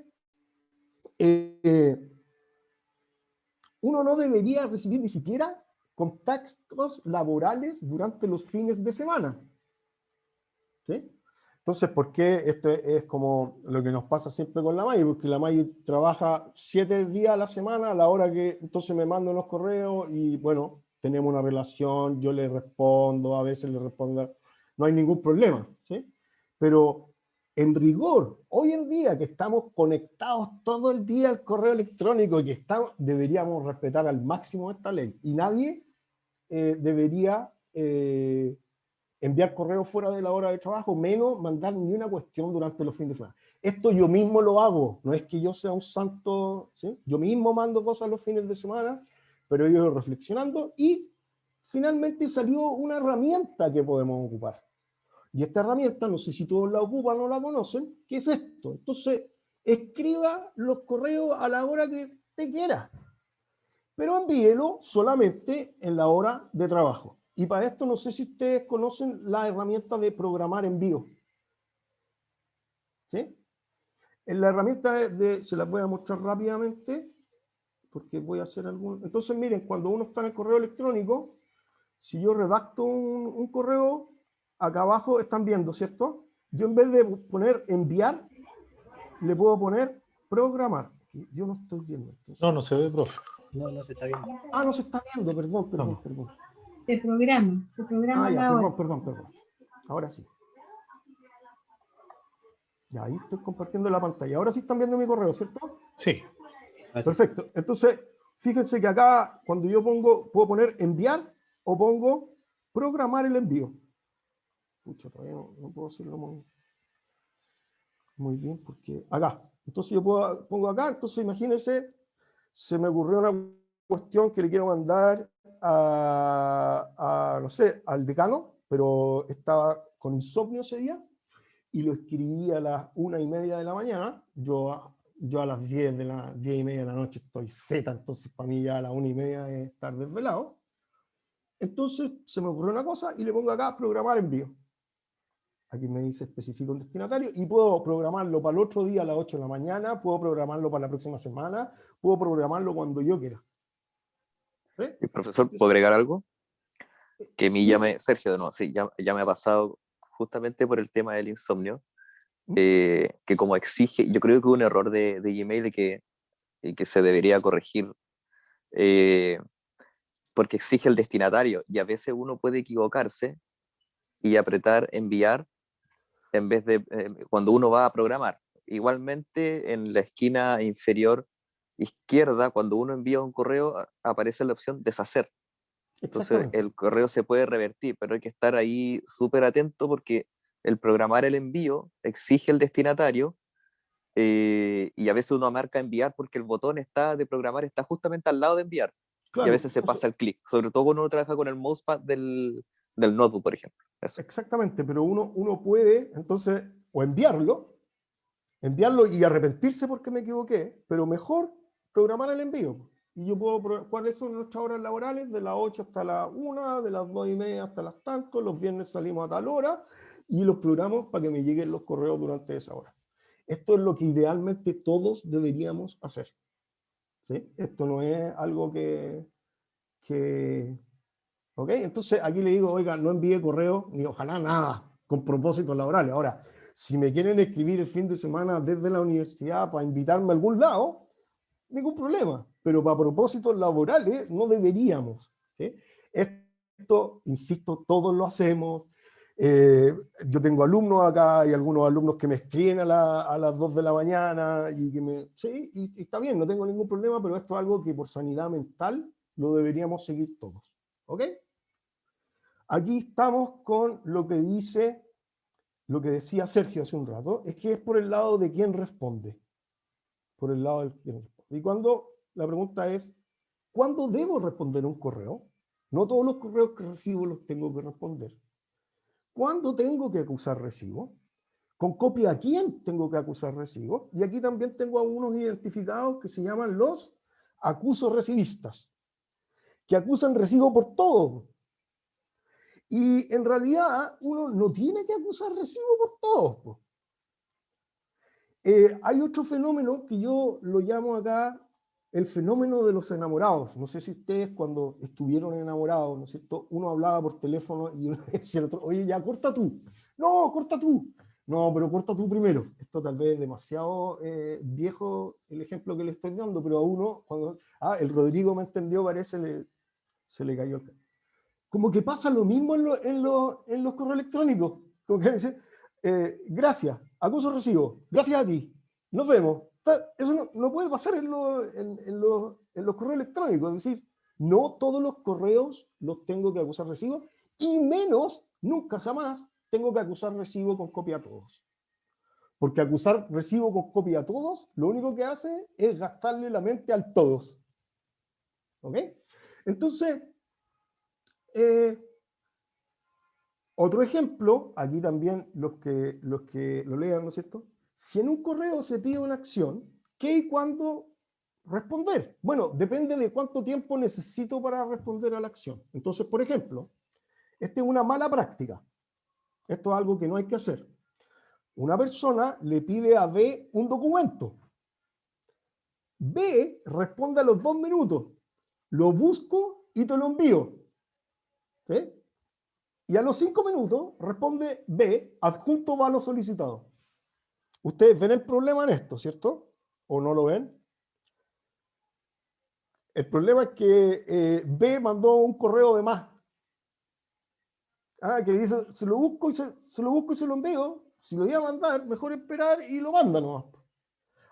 uno no debería recibir ni siquiera contactos laborales durante los fines de semana. ¿Sí? Entonces, ¿por qué esto es como lo que nos pasa siempre con la Maggi? Porque la Maggi trabaja 7 días a la semana, a la hora que entonces me mandan los correos y bueno, tenemos una relación, yo le respondo, a veces le respondo, no hay ningún problema, ¿sí? Pero en rigor, hoy en día que estamos conectados todo el día al correo electrónico y que deberíamos respetar al máximo esta ley y nadie debería enviar correos fuera de la hora de trabajo, menos mandar ni una cuestión durante los fines de semana. Esto yo mismo lo hago, no es que yo sea un santo, ¿sí? Yo mismo mando cosas los fines de semana, pero he ido reflexionando y finalmente salió una herramienta que podemos ocupar. Y esta herramienta, no sé si todos la ocupan o la conocen, ¿qué es esto? Entonces, escriba los correos a la hora que te quiera, pero envíelo solamente en la hora de trabajo. Y para esto no sé si ustedes conocen la herramienta de programar envío. ¿Sí? En la herramienta se las voy a mostrar rápidamente, porque voy a hacer algún... Entonces, miren, cuando uno está en el correo electrónico, si yo redacto un correo, acá abajo están viendo, ¿cierto? Yo en vez de poner enviar, le puedo poner programar. Yo no estoy viendo. Entonces... No, no se ve, profe. No se está viendo. Ah, no se está viendo, perdón. Se programa ya, la hora. perdón. Ahora sí. Ya, ahí estoy compartiendo la pantalla. Ahora sí están viendo mi correo, ¿cierto? Sí. Perfecto. Entonces, fíjense que acá, cuando yo puedo poner enviar o pongo programar el envío. Pucha, todavía no puedo hacerlo muy bien, porque acá. Entonces yo pongo acá, entonces imagínense, se me ocurrió una cuestión que le quiero mandar no sé, al decano, pero estaba con insomnio ese día, y lo escribí a las 1:30 de la mañana, yo a las 10:30 de la noche estoy zeta, entonces para mí ya a las 1:30 es estar desvelado. Entonces se me ocurrió una cosa y le pongo acá programar envío. Aquí me dice especifico el destinatario y puedo programarlo para el otro día a las 8 de la mañana, puedo programarlo para la próxima semana, puedo programarlo cuando yo quiera. ¿Sí? ¿El profesor puede agregar algo? Que a mí Sergio, de nuevo, sí, ya me ha pasado justamente por el tema del insomnio. que como exige, yo creo que un error de Gmail y que se debería corregir, porque exige el destinatario, y a veces uno puede equivocarse y apretar enviar en vez de cuando uno va a programar. Igualmente, en la esquina inferior izquierda, cuando uno envía un correo, aparece la opción deshacer. Entonces, el correo se puede revertir, pero hay que estar ahí súper atento porque el programar el envío exige el destinatario, y a veces uno marca enviar porque el botón de programar está justamente al lado de enviar. Claro, Y a veces se pasa el clic, sobre todo cuando uno trabaja con el mousepad del notebook, por ejemplo. Eso. exactamente, pero uno puede entonces o enviarlo y arrepentirse porque me equivoqué, pero mejor programar el envío. Y yo puedo, ¿cuáles son nuestras horas laborales? De las 8 hasta las 1, de las 2:30 hasta las tanto, los viernes salimos a tal hora, y los programamos para que me lleguen los correos durante esa hora. Esto es lo que idealmente todos deberíamos hacer. ¿Sí? Esto no es algo ¿ok? Entonces aquí le digo, oiga, no envíe correo, ni ojalá nada, con propósitos laborales. Ahora, si me quieren escribir el fin de semana desde la universidad para invitarme a algún lado, ningún problema. Pero para propósitos laborales no deberíamos. ¿Sí? Esto, insisto, todos lo hacemos. Yo tengo alumnos acá, y algunos alumnos que me escriben a las 2 de la mañana, y que sí, y está bien, no tengo ningún problema, pero esto es algo que por sanidad mental lo deberíamos seguir todos. ¿Ok? Aquí estamos con lo que dice, lo que decía Sergio hace un rato, es que es por el lado de quién responde. Por el lado del quién responde. Y cuando la pregunta es, ¿cuándo debo responder un correo? No todos los correos que recibo los tengo que responder. ¿Cuándo tengo que acusar recibo? ¿Con copia a quién tengo que acusar recibo? Y aquí también tengo a unos identificados que se llaman los acusos recivistas, que acusan recibo por todo. Y en realidad uno no tiene que acusar recibo por todos. Hay otro fenómeno que yo lo llamo acá el fenómeno de los enamorados. No sé si ustedes cuando estuvieron enamorados, ¿no es cierto? Uno hablaba por teléfono y uno decía al otro, oye, ya, corta tú. No, corta tú. No, pero corta tú primero. Esto tal vez es demasiado viejo el ejemplo que le estoy dando, pero a uno, cuando, el Rodrigo me entendió, parece, se le cayó el cabello. Como que pasa lo mismo en los correos electrónicos. Como que dice, gracias, acuso recibo, gracias a ti, nos vemos. Eso no puede pasar en los correos electrónicos. Es decir, no todos los correos los tengo que acusar recibo, y menos, nunca jamás, tengo que acusar recibo con copia a todos. Porque acusar recibo con copia a todos, lo único que hace es gastarle la mente al todos. ¿Ok? Entonces, otro ejemplo, aquí también los que lo lean, ¿no es cierto? Si en un correo se pide una acción, ¿qué y cuándo responder? Bueno, depende de cuánto tiempo necesito para responder a la acción. Entonces, por ejemplo, esta es una mala práctica. Esto es algo que no hay que hacer. Una persona le pide a B un documento. B responde a los 2 minutos. Lo busco y te lo envío. ¿Sí? Y a los 5 minutos responde B, adjunto va a lo solicitado. Ustedes ven el problema en esto, ¿cierto? ¿O no lo ven? El problema es que B mandó un correo de más. Que dice, se lo busco y se lo envío. Si lo voy a mandar, mejor esperar y lo manda nomás.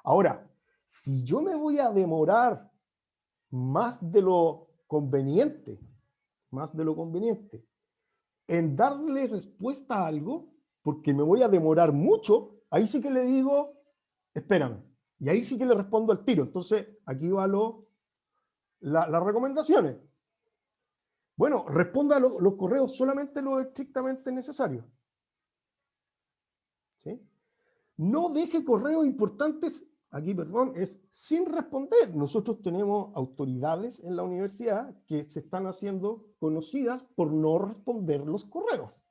Ahora, si yo me voy a demorar más de lo conveniente, en darle respuesta a algo, porque me voy a demorar mucho, ahí sí que le digo, espérame. Y ahí sí que le respondo al tiro. Entonces, aquí va las recomendaciones. Bueno, responda a los correos solamente lo estrictamente necesario. ¿Sí? No deje correos importantes, aquí, perdón, es sin responder. Nosotros tenemos autoridades en la universidad que se están haciendo conocidas por no responder los correos.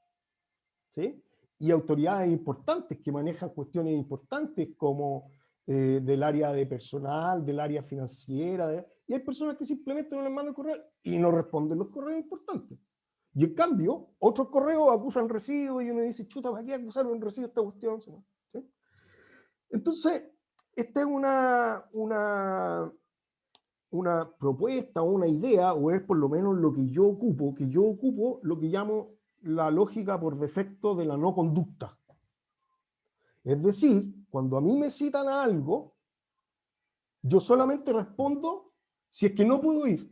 ¿Sí? Y autoridades importantes que manejan cuestiones importantes como del área de personal, del área financiera, y hay personas que simplemente no les mandan correo y no responden los correos importantes. Y en cambio, otros correos acusan recibo y uno dice, chuta, ¿para qué acusar un recibo esta cuestión? ¿Sí? Entonces, esta es una propuesta, una idea, o es por lo menos lo que yo ocupo lo que llamo la lógica por defecto de la no conducta. Es decir, cuando a mí me citan a algo, yo solamente respondo si es que no puedo ir.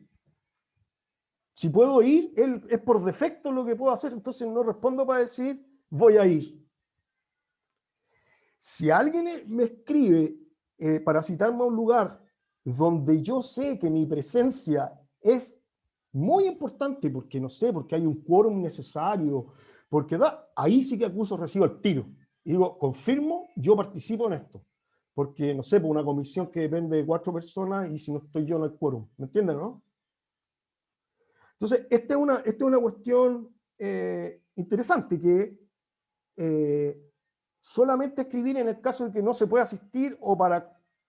Si puedo ir, es por defecto lo que puedo hacer, entonces no respondo para decir voy a ir. Si alguien me escribe para citarme a un lugar donde yo sé que mi presencia es muy importante, porque no sé, porque hay un quórum necesario, porque ahí sí que acuso, recibo el tiro. Y digo, confirmo, yo participo en esto. Porque, no sé, por una comisión que depende de 4 personas y si no estoy yo no hay quórum. ¿Me entienden, no? Entonces, esta es una cuestión interesante que solamente escribir en el caso de que no se pueda asistir o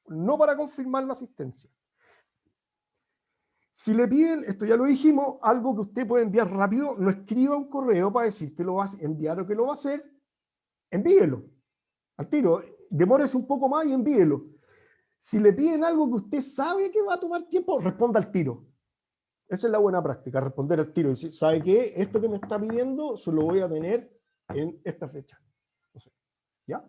no para confirmar la asistencia. Si le piden, esto ya lo dijimos, algo que usted puede enviar rápido, no escriba un correo para decir que lo va a enviar o que lo va a hacer, envíelo al tiro, demórese un poco más y envíelo. Si le piden algo que usted sabe que va a tomar tiempo, responda al tiro. Esa es la buena práctica, responder al tiro. Decir, ¿sabe qué? Esto que me está pidiendo, se lo voy a tener en esta fecha. No sé, ¿ya?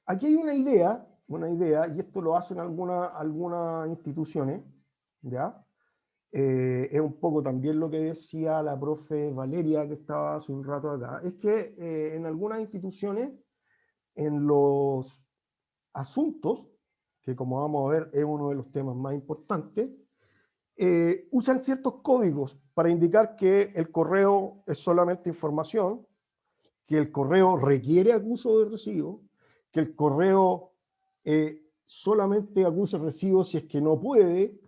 Aquí hay una idea, y esto lo hacen algunas instituciones, ¿ya? Es un poco también lo que decía la profe Valeria, que estaba hace un rato acá, es que en algunas instituciones, en los asuntos, que como vamos a ver es uno de los temas más importantes, usan ciertos códigos para indicar que el correo es solamente información, que el correo requiere acuso de recibo, que el correo solamente acusa el recibo si es que no puede,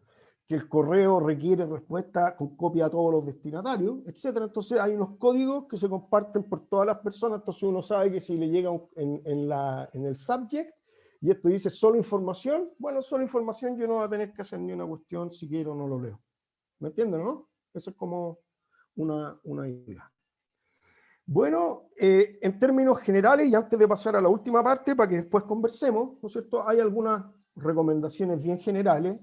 que el correo requiere respuesta con copia a todos los destinatarios, etc. Entonces hay unos códigos que se comparten por todas las personas, entonces uno sabe que si le llega en el subject, y esto dice solo información, bueno, solo información, yo no voy a tener que hacer ni una cuestión, si quiero no lo leo. ¿Me entienden, no? Eso es como una idea. Bueno, en términos generales, y antes de pasar a la última parte, para que después conversemos, ¿no es cierto? Hay algunas recomendaciones bien generales,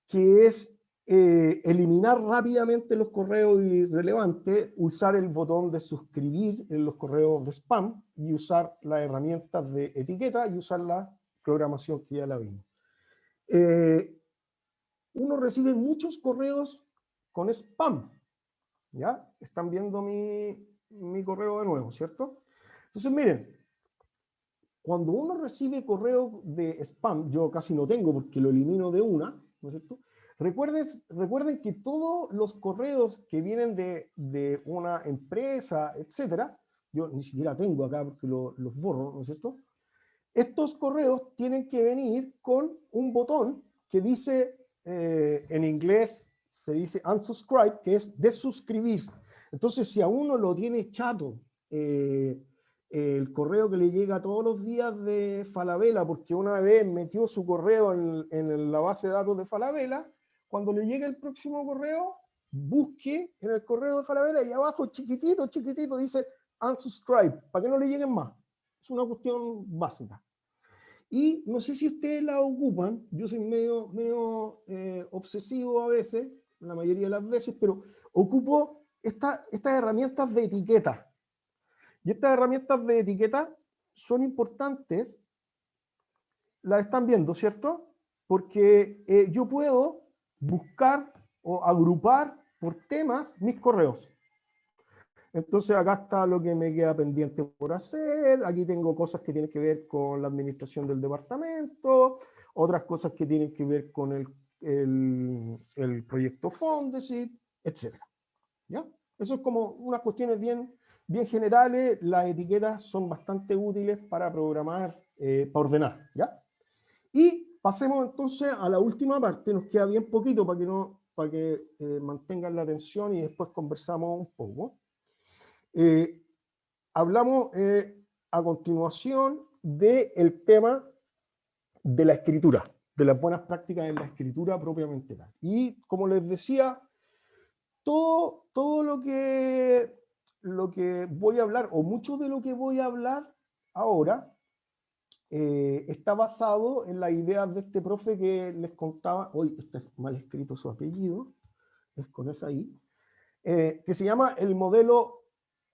que es eliminar rápidamente los correos irrelevantes, usar el botón de suscribir en los correos de spam, y usar las herramientas de etiqueta, y usar la programación que ya la vimos. Uno recibe muchos correos con spam, ¿ya? Están viendo mi correo de nuevo, ¿cierto? Entonces, miren, cuando uno recibe correo de spam, yo casi no tengo porque lo elimino de una, ¿no es cierto? Recuerden que todos los correos que vienen de una empresa, etcétera, yo ni siquiera tengo acá porque los borro, ¿no es cierto? Estos correos tienen que venir con un botón que dice, en inglés se dice unsubscribe, que es desuscribir. Entonces, si a uno lo tiene chato, el correo que le llega todos los días de Falabella, porque una vez metió su correo en la base de datos de Falabella, cuando le llegue el próximo correo, busque en el correo de Falabella y abajo chiquitito dice unsubscribe, para que no le lleguen más. Es una cuestión básica. Y no sé si ustedes la ocupan, yo soy medio obsesivo a veces, la mayoría de las veces, pero ocupo estas herramientas de etiqueta. Y estas herramientas de etiqueta son importantes, las están viendo, ¿cierto? Porque yo puedo buscar o agrupar por temas mis correos. Entonces acá está lo que me queda pendiente por hacer, aquí tengo cosas que tienen que ver con la administración del departamento, otras cosas que tienen que ver con el proyecto Fondesit, etc. ¿Ya? Eso es como unas cuestiones bien generales. Las etiquetas son bastante útiles para programar, para ordenar, ¿ya? Y pasemos entonces a la última parte, nos queda bien poquito para que mantengan la atención y después conversamos un poco. Hablamos a continuación del tema de la escritura, de las buenas prácticas en la escritura propiamente tal. Y como les decía, todo lo que lo que voy a hablar, o mucho de lo que voy a hablar ahora, está basado en las ideas de este profe que les contaba, hoy está mal escrito su apellido, es con esa I, que se llama el modelo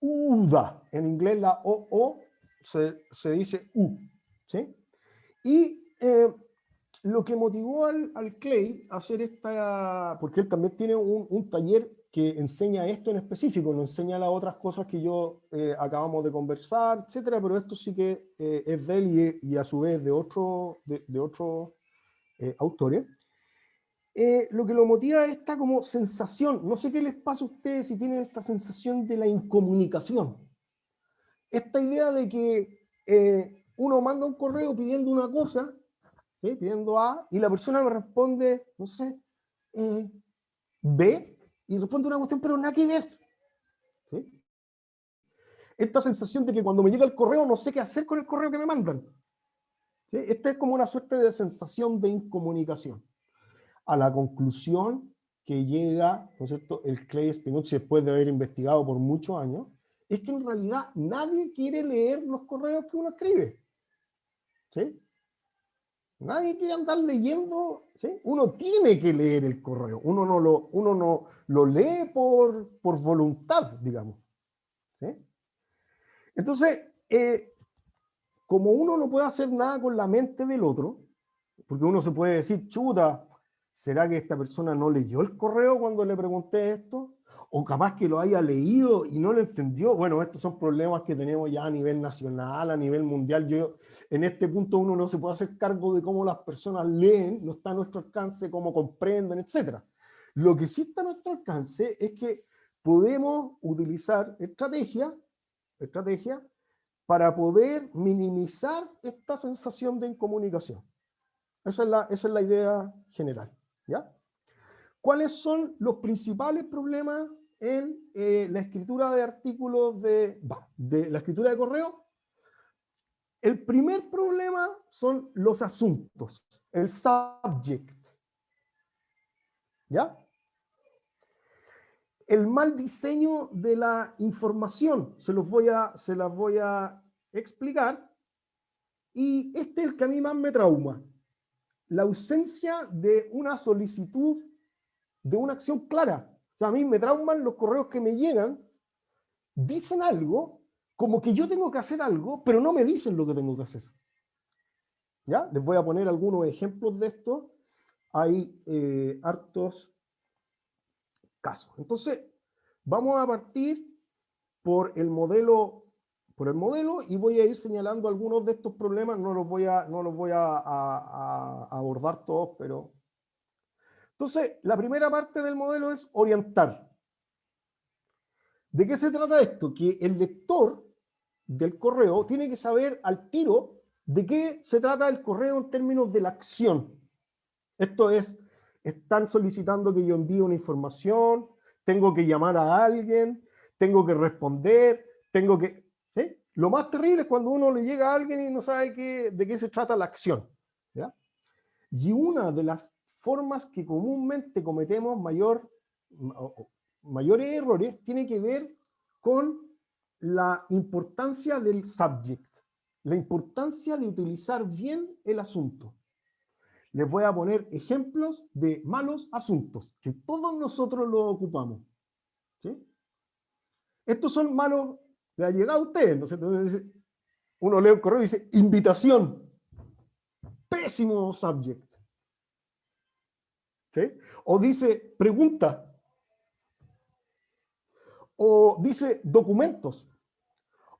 UDA. En inglés la OO se dice U, ¿sí? Y lo que motivó al Clay a hacer esta, porque él también tiene un taller que enseña esto en específico, no enseña las otras cosas que yo acabamos de conversar, etcétera, pero esto sí que es de él y a su vez de otros autores. Lo que lo motiva es esta como sensación, no sé qué les pasa a ustedes si tienen esta sensación de la incomunicación. Esta idea de que uno manda un correo pidiendo una cosa, ¿sí? Pidiendo A, y la persona me responde, no sé, B, y responde una cuestión, pero nada que ver. ¿Sí? Esta sensación de que cuando me llega el correo no sé qué hacer con el correo que me mandan. ¿Sí? Esta es como una suerte de sensación de incomunicación. A la conclusión que llega, ¿no es cierto?, el Clay Spinuzzi después de haber investigado por muchos años, es que en realidad nadie quiere leer los correos que uno escribe. ¿Sí? Nadie quiere andar leyendo, ¿sí? Uno tiene que leer el correo, uno no lo lee por voluntad, digamos. ¿Sí? Entonces, como uno no puede hacer nada con la mente del otro, porque uno se puede decir, chuta, ¿será que esta persona no leyó el correo cuando le pregunté esto? O capaz que lo haya leído y no lo entendió. Bueno, estos son problemas que tenemos ya a nivel nacional, a nivel mundial. En este punto uno no se puede hacer cargo de cómo las personas leen, no está a nuestro alcance, cómo comprenden, etc. Lo que sí está a nuestro alcance es que podemos utilizar estrategias para poder minimizar esta sensación de incomunicación. Esa es la idea general, ¿ya? ¿Cuáles son los principales problemas en la escritura de artículos de la escritura de correo? El primer problema son los asuntos, el subject, ¿ya? El mal diseño de la información, se las voy a explicar, y este es el que a mí más me trauma. La ausencia de una solicitud de una acción clara. O sea, a mí me trauman los correos que me llegan, dicen algo, como que yo tengo que hacer algo, pero no me dicen lo que tengo que hacer. ¿Ya? Les voy a poner algunos ejemplos de esto. Hay hartos casos. Entonces, vamos a partir por el modelo y voy a ir señalando algunos de estos problemas. No los voy a abordar todos, pero... Entonces, la primera parte del modelo es orientar. ¿De qué se trata esto? Que el lector del correo tiene que saber al tiro de qué se trata el correo en términos de la acción. Esto es, están solicitando que yo envíe una información, tengo que llamar a alguien, tengo que responder, tengo que... ¿sí? Lo más terrible es cuando uno le llega a alguien y no sabe de qué se trata la acción. ¿Ya? Y una de las formas que comúnmente cometemos mayores errores tiene que ver con la importancia del subject, la importancia de utilizar bien el asunto. Les voy a poner ejemplos de malos asuntos, que todos nosotros los ocupamos. ¿Sí? Estos son malos, le ha llegado a ustedes, ¿no sé? Entonces, uno lee el correo y dice, invitación, pésimo subject. ¿Sí? O dice, pregunta. O dice, documentos.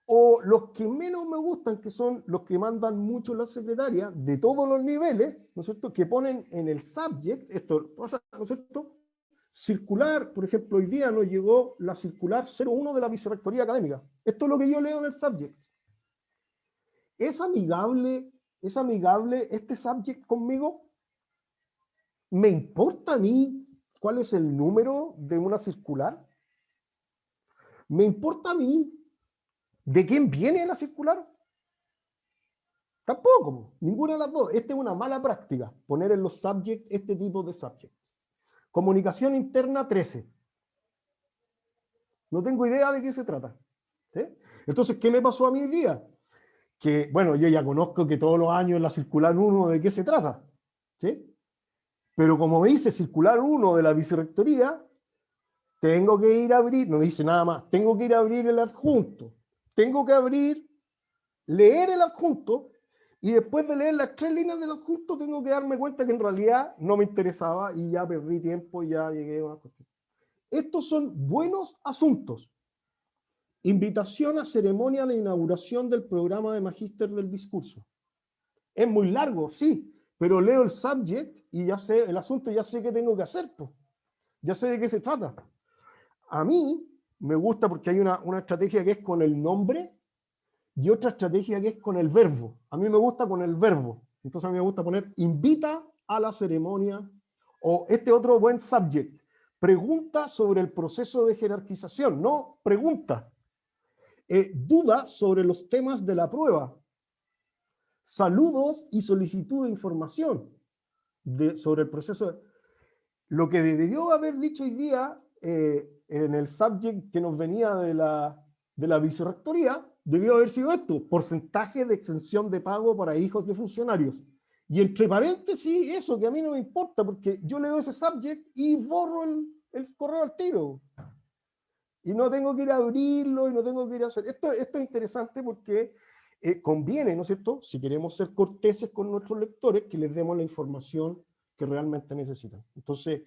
O los que menos me gustan, que son los que mandan mucho las secretarias, de todos los niveles, ¿no es cierto?, que ponen en el subject, esto pasa, ¿no es cierto?, circular, por ejemplo, hoy día nos llegó la circular 01 de la Vicerrectoría Académica. Esto es lo que yo leo en el subject. ¿Es amigable este subject conmigo? ¿Me importa a mí cuál es el número de una circular? ¿Me importa a mí de quién viene la circular? Tampoco, ninguna de las dos. Esta es una mala práctica, poner en los subjects este tipo de subjects. Comunicación interna 13. No tengo idea de qué se trata. ¿Sí? Entonces, ¿qué me pasó a mí hoy día? Que, bueno, yo ya conozco que todos los años la circular 1 de qué se trata. ¿Sí? Pero como me dice circular 1 de la vicerrectoría, tengo que ir a abrir, no dice nada más, tengo que ir a abrir el adjunto. Tengo que abrir, leer el adjunto, y después de leer las 3 líneas del adjunto, tengo que darme cuenta que en realidad no me interesaba y ya perdí tiempo y ya llegué a una cuestión. Estos son buenos asuntos. Invitación a ceremonia de inauguración del programa de magíster del discurso. Es muy largo, sí, pero leo el subject y ya sé el asunto, ya sé qué tengo que hacer, pues. Ya sé de qué se trata. A mí me gusta porque hay una estrategia que es con el nombre y otra estrategia que es con el verbo. A mí me gusta con el verbo. Entonces a mí me gusta poner invita a la ceremonia, o este otro buen subject, pregunta sobre el proceso de jerarquización, no pregunta. Duda sobre los temas de la prueba. Saludos y solicitud de información sobre el proceso. Lo que debió haber dicho hoy día en el subject que nos venía de la vicerrectoría, debió haber sido esto: porcentaje de exención de pago para hijos de funcionarios. Y entre paréntesis, eso que a mí no me importa, porque yo leo ese subject y borro el correo al tiro. Y no tengo que ir a abrirlo, y no tengo que ir a hacer. Esto es interesante porque conviene, ¿no es cierto?, si queremos ser corteses con nuestros lectores, que les demos la información que realmente necesitan. Entonces,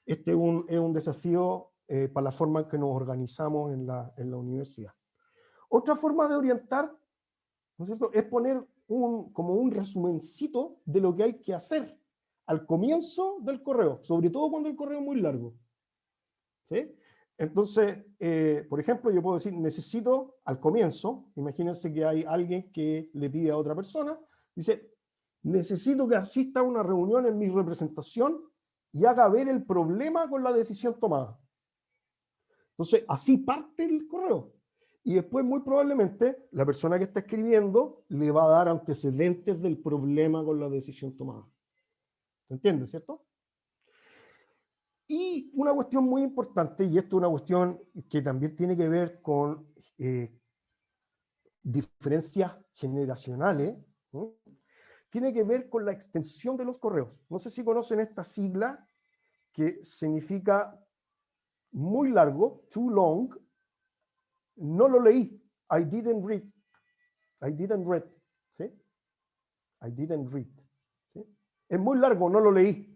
este es un desafío para la forma en que nos organizamos en la universidad. Otra forma de orientar, ¿no es cierto?, es poner como un resumencito de lo que hay que hacer al comienzo del correo, sobre todo cuando el correo es muy largo. ¿Sí? Entonces, por ejemplo, yo puedo decir, necesito al comienzo, imagínense que hay alguien que le pide a otra persona, dice, necesito que asista a una reunión en mi representación y haga ver el problema con la decisión tomada. Entonces, así parte el correo. Y después, muy probablemente, la persona que está escribiendo le va a dar antecedentes del problema con la decisión tomada. ¿Se entiende, cierto? Y una cuestión muy importante, y esto es una cuestión que también tiene que ver con diferencias generacionales, ¿no?, tiene que ver con la extensión de los correos. No sé si conocen esta sigla que significa muy largo, too long. No lo leí. I didn't read. I didn't read. ¿Sí? I didn't read. ¿Sí? Es muy largo, no lo leí.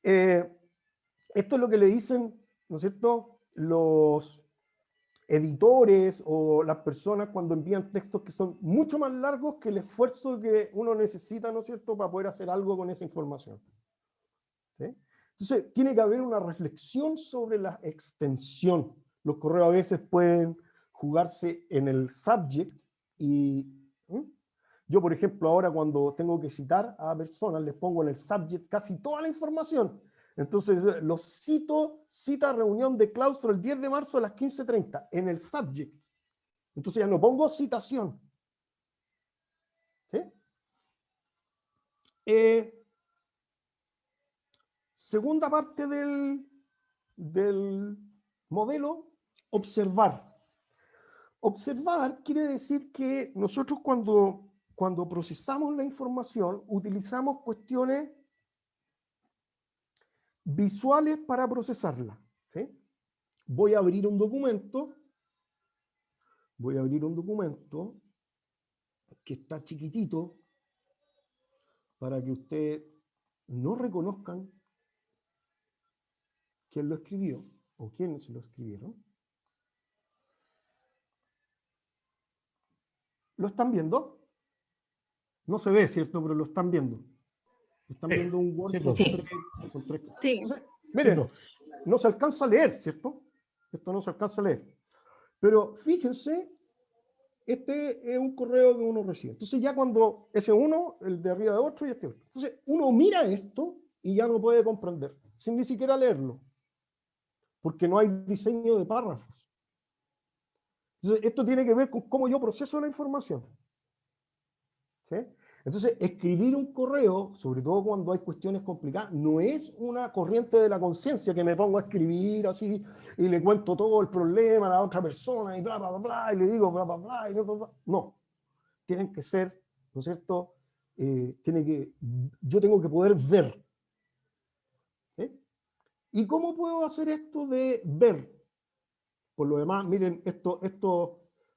Esto es lo que le dicen, ¿no es cierto?, los editores o las personas cuando envían textos que son mucho más largos que el esfuerzo que uno necesita, ¿no es cierto?, para poder hacer algo con esa información. ¿Sí? Entonces, tiene que haber una reflexión sobre la extensión. Los correos a veces pueden jugarse en el subject y... Yo, por ejemplo, ahora cuando tengo que citar a personas, les pongo en el subject casi toda la información. Entonces, los cita reunión de claustro el 10 de marzo a las 15:30, en el subject. Entonces ya no pongo citación. ¿Sí? Segunda parte del modelo, observar. Observar quiere decir que nosotros cuando procesamos la información, utilizamos cuestiones visuales para procesarla. ¿Sí? Voy a abrir un documento que está chiquitito para que ustedes no reconozcan quién lo escribió o quiénes lo escribieron. ¿Lo están viendo? No se ve, ¿cierto? Pero lo están viendo. Están viendo un Word con tres. Sí. Entonces, miren, no se alcanza a leer, ¿cierto? Esto no se alcanza a leer. Pero fíjense, este es un correo que uno recibe. Entonces ya cuando ese uno, el de arriba de otro y este otro. Entonces uno mira esto y ya no puede comprender, sin ni siquiera leerlo. Porque no hay diseño de párrafos. Entonces esto tiene que ver con cómo yo proceso la información. ¿Sí? Entonces, escribir un correo, sobre todo cuando hay cuestiones complicadas, no es una corriente de la conciencia que me pongo a escribir así y le cuento todo el problema a la otra persona y bla, bla, bla, bla, y le digo bla, bla, bla, y bla, bla, bla. No, tienen que ser, ¿no es cierto? Yo tengo que poder ver. ¿Sí? ¿Y cómo puedo hacer esto de ver? Por lo demás, miren,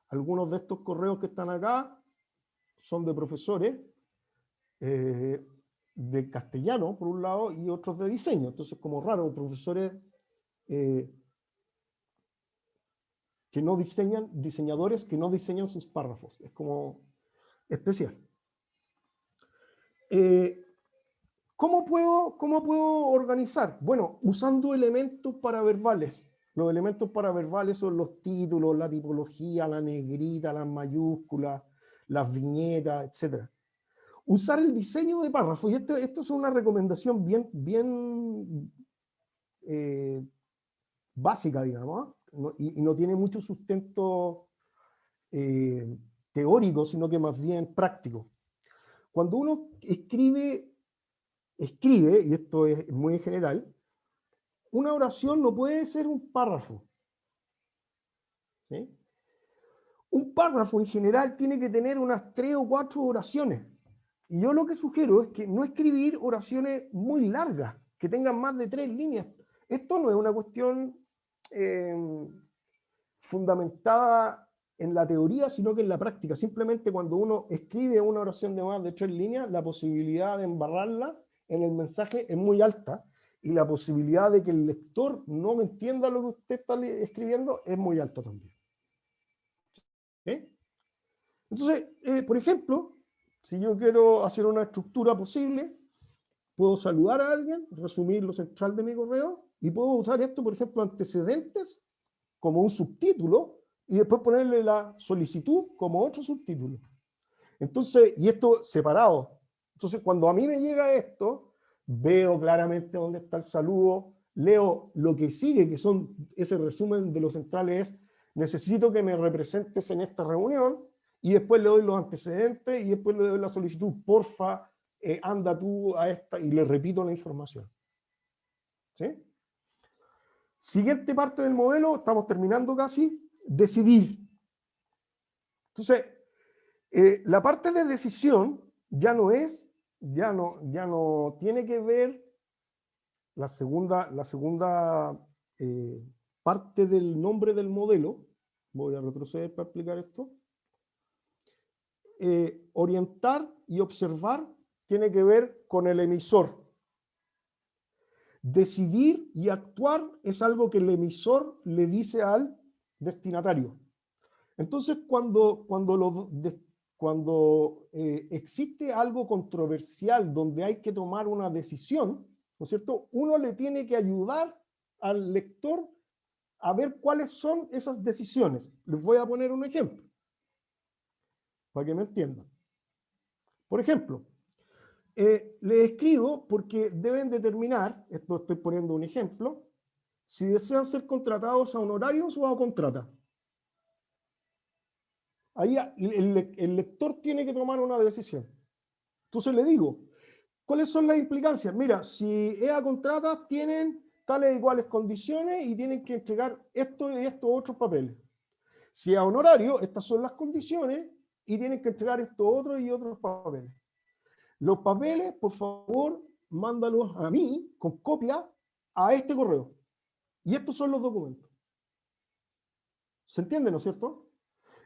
algunos de estos correos que están acá son de profesores de castellano, por un lado, y otros de diseño. Entonces, como raro, profesores que no diseñan, diseñadores que no diseñan sus párrafos. Es como especial. ¿Cómo puedo organizar? Bueno, usando elementos paraverbales. Los elementos paraverbales son los títulos, la tipología, la negrita, las mayúsculas, las viñetas, etc. Usar el diseño de párrafos, y esto es una recomendación bien básica, digamos, y no tiene mucho sustento teórico, sino que más bien práctico. Cuando uno escribe, y esto es muy en general, una oración no puede ser un párrafo. ¿Sí? Un párrafo en general tiene que tener unas 3 o 4 oraciones. Y yo lo que sugiero es que no escribir oraciones muy largas, que tengan más de 3 líneas. Esto no es una cuestión fundamentada en la teoría, sino que en la práctica. Simplemente cuando uno escribe una oración de más de 3 líneas, la posibilidad de embarrarla en el mensaje es muy alta, y la posibilidad de que el lector no me entienda lo que usted está escribiendo es muy alta también. ¿Sí? Entonces, por ejemplo, si yo quiero hacer una estructura posible, puedo saludar a alguien, resumir lo central de mi correo, y puedo usar esto, por ejemplo, antecedentes, como un subtítulo, y después ponerle la solicitud como otro subtítulo. Entonces, y esto separado. Entonces, cuando a mí me llega esto, veo claramente dónde está el saludo, leo lo que sigue, que son ese resumen de lo central es, necesito que me representes en esta reunión, y después le doy los antecedentes, y después le doy la solicitud, porfa, anda tú a esta, y le repito la información. ¿Sí? Siguiente parte del modelo, estamos terminando casi, decidir. Entonces, la parte de decisión ya no tiene que ver la segunda parte del nombre del modelo. Voy a retroceder para explicar esto. Orientar y observar tiene que ver con el emisor. Decidir y actuar es algo que el emisor le dice al destinatario. Entonces, cuando existe algo controversial donde hay que tomar una decisión, ¿no es cierto? Uno le tiene que ayudar al lector a ver cuáles son esas decisiones. Les voy a poner un ejemplo, para que me entiendan. Por ejemplo, le escribo porque deben determinar, esto estoy poniendo un ejemplo, si desean ser contratados a honorarios o a contrata. Ahí el lector tiene que tomar una decisión. Entonces le digo, ¿cuáles son las implicancias? Mira, si es a contrata, tienen tales e iguales condiciones y tienen que entregar esto y estos otros papeles. Si es a honorario, estas son las condiciones y tienen que entregar estos otros y otros papeles. Los papeles, por favor, mándalos a mí con copia a este correo. Y estos son los documentos. ¿Se entiende, no es cierto?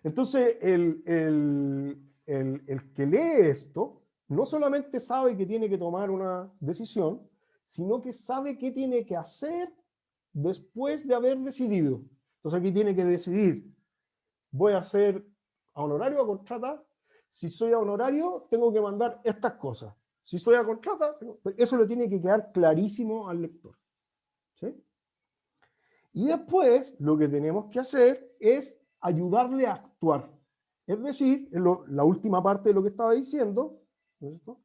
Entonces, el que lee esto, no solamente sabe que tiene que tomar una decisión, sino que sabe qué tiene que hacer después de haber decidido. Entonces aquí tiene que decidir, voy a ser a honorario o a contrata. Si soy a honorario, tengo que mandar estas cosas. Si soy a contrata, eso le tiene que quedar clarísimo al lector. ¿Sí? Y después, lo que tenemos que hacer es ayudarle a actuar. Es decir, la última parte de lo que estaba diciendo, ¿no?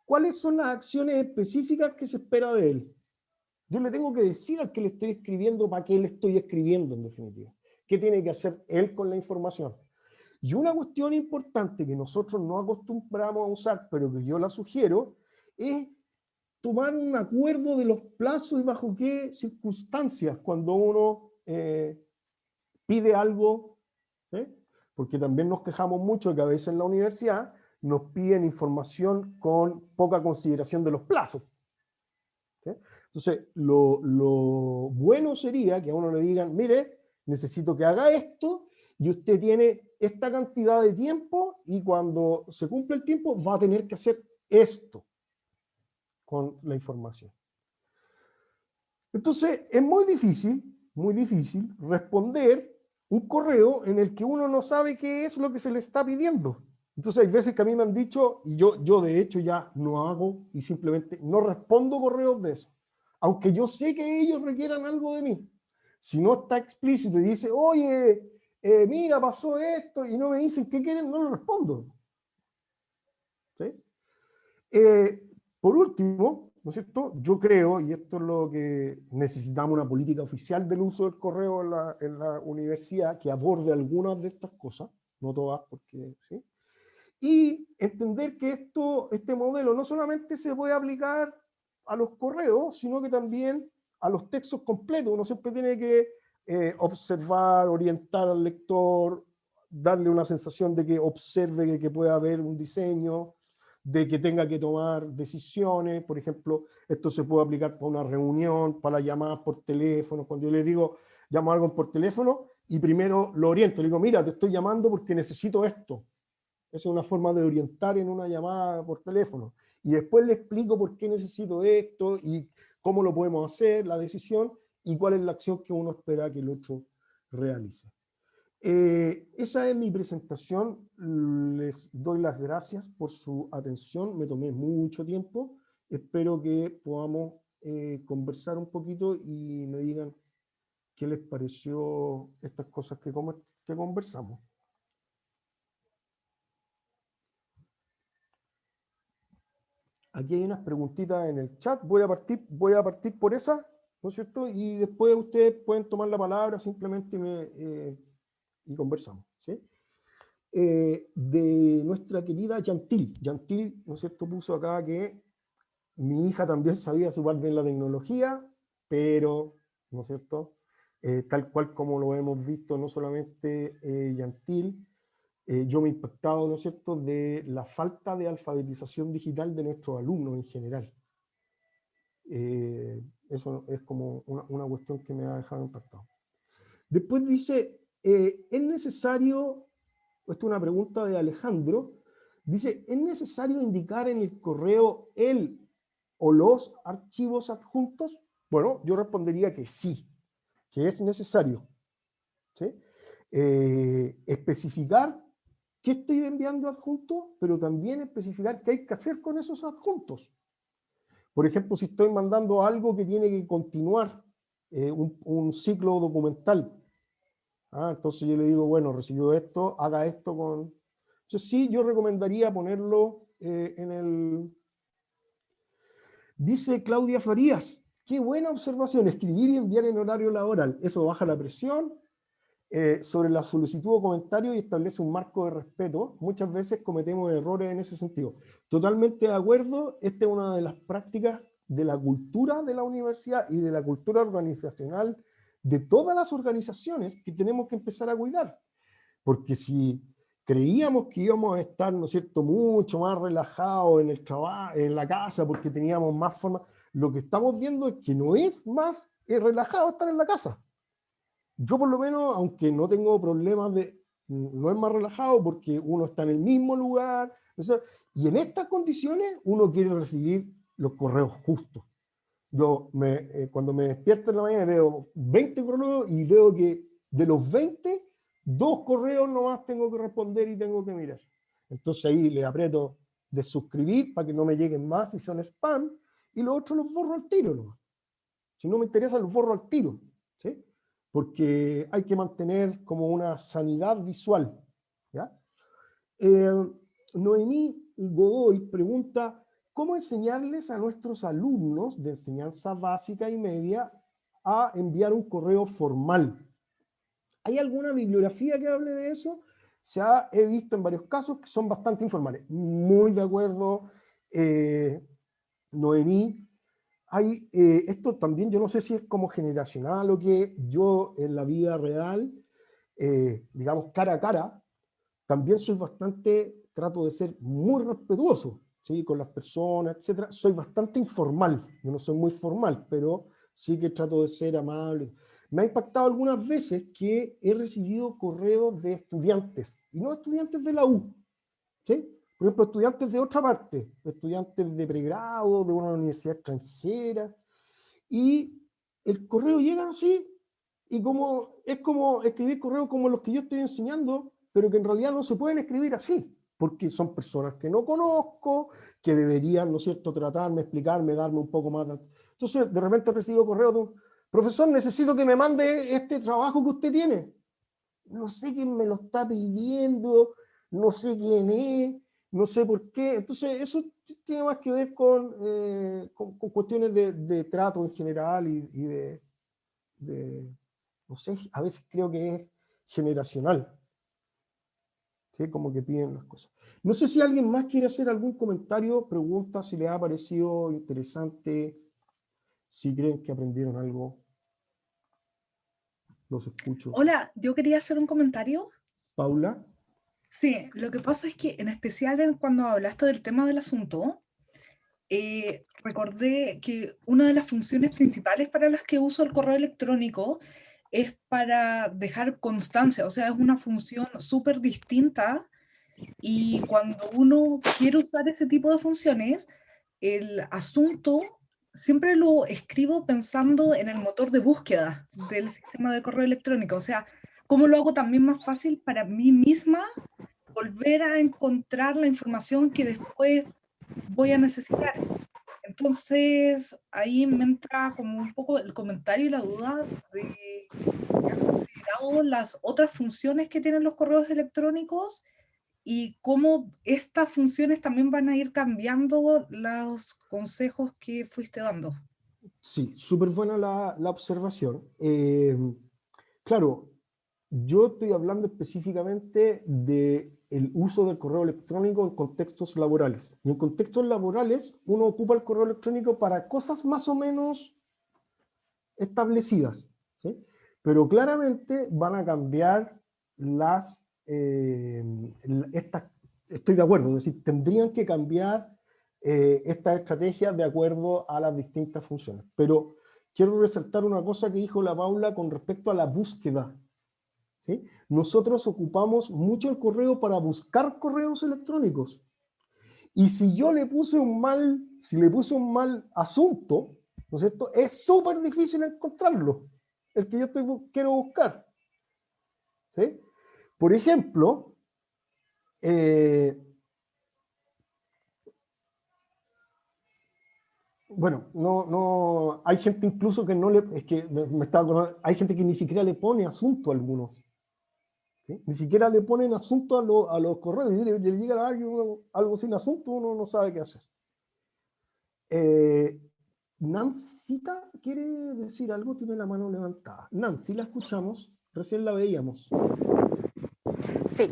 ¿Cuáles son las acciones específicas que se espera de él? Yo le tengo que decir al que le estoy escribiendo para qué le estoy escribiendo, en definitiva. ¿Qué tiene que hacer él con la información? Y una cuestión importante que nosotros no acostumbramos a usar, pero que yo la sugiero, es tomar un acuerdo de los plazos y bajo qué circunstancias cuando uno pide algo, ¿sí? Porque también nos quejamos mucho de que a veces en la universidad nos piden información con poca consideración de los plazos. ¿Sí? Entonces, lo bueno sería que a uno le digan, mire, necesito que haga esto, y usted tiene esta cantidad de tiempo, y cuando se cumple el tiempo va a tener que hacer esto con la información. Entonces, es muy difícil responder un correo en el que uno no sabe qué es lo que se le está pidiendo. Entonces, hay veces que a mí me han dicho, y yo de hecho ya no hago, y simplemente no respondo correos de eso, aunque yo sé que ellos requieran algo de mí. Si no está explícito y dice, oye, mira, pasó esto, y no me dicen qué quieren, no lo respondo. ¿Sí? Por último, ¿no es cierto? Yo creo, y esto es lo que necesitamos, una política oficial del uso del correo en la universidad que aborde algunas de estas cosas, no todas, porque ¿sí? Y entender que este modelo no solamente se puede aplicar a los correos, sino que también a los textos completos. Uno siempre tiene que observar, orientar al lector, darle una sensación de que observe que puede haber un diseño, de que tenga que tomar decisiones. Por ejemplo, esto se puede aplicar para una reunión, para llamadas por teléfono. Cuando yo le digo, llamo a alguien por teléfono, y primero lo oriento, le digo, mira, te estoy llamando porque necesito esto. Esa es una forma de orientar en una llamada por teléfono. Y después le explico por qué necesito esto y cómo lo podemos hacer, la decisión, y cuál es la acción que uno espera que el otro realice. Esa es mi presentación. Les doy las gracias por su atención. Me tomé mucho tiempo. Espero que podamos conversar un poquito y me digan qué les pareció estas cosas que conversamos. Aquí hay unas preguntitas en el chat. Voy a partir por esa, ¿no es cierto? Y después ustedes pueden tomar la palabra simplemente y conversamos, ¿sí? De nuestra querida Yantil. Yantil, ¿no es cierto?, puso acá que mi hija también sabía súper bien la tecnología, pero, ¿no es cierto?, tal cual como lo hemos visto, no solamente Yantil, yo me he impactado, ¿no es cierto?, de la falta de alfabetización digital de nuestros alumnos en general. Eso es como una cuestión que me ha dejado impactado. Después dice, es necesario, esta es una pregunta de Alejandro, dice, ¿es necesario indicar en el correo el o los archivos adjuntos? Bueno, yo respondería que sí, que es necesario, ¿sí? Especificar qué estoy enviando adjunto, pero también especificar qué hay que hacer con esos adjuntos. Por ejemplo, si estoy mandando algo que tiene que continuar un ciclo documental, entonces yo le digo, bueno, recibió esto, haga esto con... Entonces sí, yo recomendaría ponerlo en el... Dice Claudia Farías, qué buena observación, escribir y enviar en horario laboral, eso baja la presión. Sobre la solicitud o comentario y establece un marco de respeto. Muchas veces cometemos errores en ese sentido. Totalmente de acuerdo, esta es una de las prácticas de la cultura de la universidad y de la cultura organizacional de todas las organizaciones que tenemos que empezar a cuidar. Porque si creíamos que íbamos a estar, ¿no es cierto?, mucho más relajados en el trabajo, en la casa, porque teníamos más forma, lo que estamos viendo es que no es más relajado estar en la casa. Yo por lo menos, aunque no tengo problemas no es más relajado porque uno está en el mismo lugar, o sea, y en estas condiciones uno quiere recibir los correos justos. Yo cuando me despierto en la mañana veo 20 correos y veo que de los 20, 2 correos nomás tengo que responder y tengo que mirar. Entonces ahí le aprieto de suscribir para que no me lleguen más si son spam, y los otros los borro al tiro nomás. Si no me interesa los borro al tiro, ¿sí? Porque hay que mantener como una sanidad visual, ¿ya? Noemí Godoy pregunta, ¿cómo enseñarles a nuestros alumnos de enseñanza básica y media a enviar un correo formal? ¿Hay alguna bibliografía que hable de eso? he visto en varios casos que son bastante informales. Muy de acuerdo, Noemí. Esto también, yo no sé si es como generacional o que yo en la vida real, digamos cara a cara, también trato de ser muy respetuoso, ¿sí? Con las personas, etcétera. Soy bastante informal, yo no soy muy formal, pero sí que trato de ser amable. Me ha impactado algunas veces que he recibido correos de estudiantes, y no estudiantes de la U, ¿sí? Por ejemplo, estudiantes de otra parte, estudiantes de pregrado, de una universidad extranjera, y el correo llega así, y es como escribir correos como los que yo estoy enseñando, pero que en realidad no se pueden escribir así, porque son personas que no conozco, que deberían, ¿no es cierto?, tratarme, explicarme, darme un poco más. Entonces, de repente recibo correos de un profesor, necesito que me mande este trabajo que usted tiene. No sé quién me lo está pidiendo, no sé quién es, no sé por qué. Entonces, eso tiene más que ver con cuestiones de trato en general y no sé, a veces creo que es generacional, ¿sí? Como que piden las cosas. No sé si alguien más quiere hacer algún comentario, pregunta, si les ha parecido interesante, si creen que aprendieron algo. Los escucho. Hola, yo quería hacer un comentario. Paula. Sí, lo que pasa es que en especial cuando hablaste del tema del asunto, recordé que una de las funciones principales para las que uso el correo electrónico es para dejar constancia, o sea, es una función súper distinta y cuando uno quiere usar ese tipo de funciones, el asunto siempre lo escribo pensando en el motor de búsqueda del sistema de correo electrónico, o sea, cómo lo hago también más fácil para mí misma volver a encontrar la información que después voy a necesitar. Entonces, ahí me entra como un poco el comentario y la duda de, ¿has considerado las otras funciones que tienen los correos electrónicos y cómo estas funciones también van a ir cambiando los consejos que fuiste dando? Sí, súper buena la observación. Claro, yo estoy hablando específicamente del uso del correo electrónico en contextos laborales. Y en contextos laborales uno ocupa el correo electrónico para cosas más o menos establecidas, ¿sí? Pero claramente van a cambiar estoy de acuerdo, es decir, tendrían que cambiar estas estrategias de acuerdo a las distintas funciones. Pero quiero resaltar una cosa que dijo la Paula con respecto a la búsqueda, ¿sí? Nosotros ocupamos mucho el correo para buscar correos electrónicos. Y si yo le puse un mal asunto, ¿no es cierto?, es súper difícil encontrarlo, el que yo quiero buscar, ¿sí? Por ejemplo, bueno, hay gente incluso que no le, es que me estaba acordando, hay gente que ni siquiera le pone asunto a algunos, ¿sí? Ni siquiera le ponen asunto a los correos, y le llega algo sin asunto, uno no sabe qué hacer. Nancita quiere decir algo, tiene la mano levantada. Nancy, la escuchamos, recién la veíamos. Sí.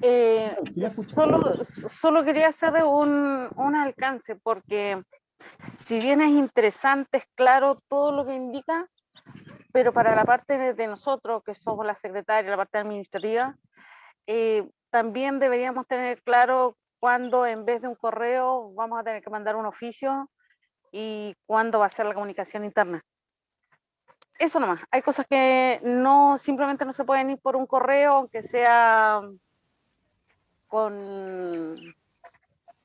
Nancy, la escuchamos. Solo quería hacer un alcance, porque si bien es interesante, es claro todo lo que indica, pero para la parte de nosotros, que somos la secretaria, la parte administrativa, también deberíamos tener claro cuándo en vez de un correo vamos a tener que mandar un oficio y cuándo va a ser la comunicación interna. Eso nomás, hay cosas que simplemente no se pueden ir por un correo, aunque sea con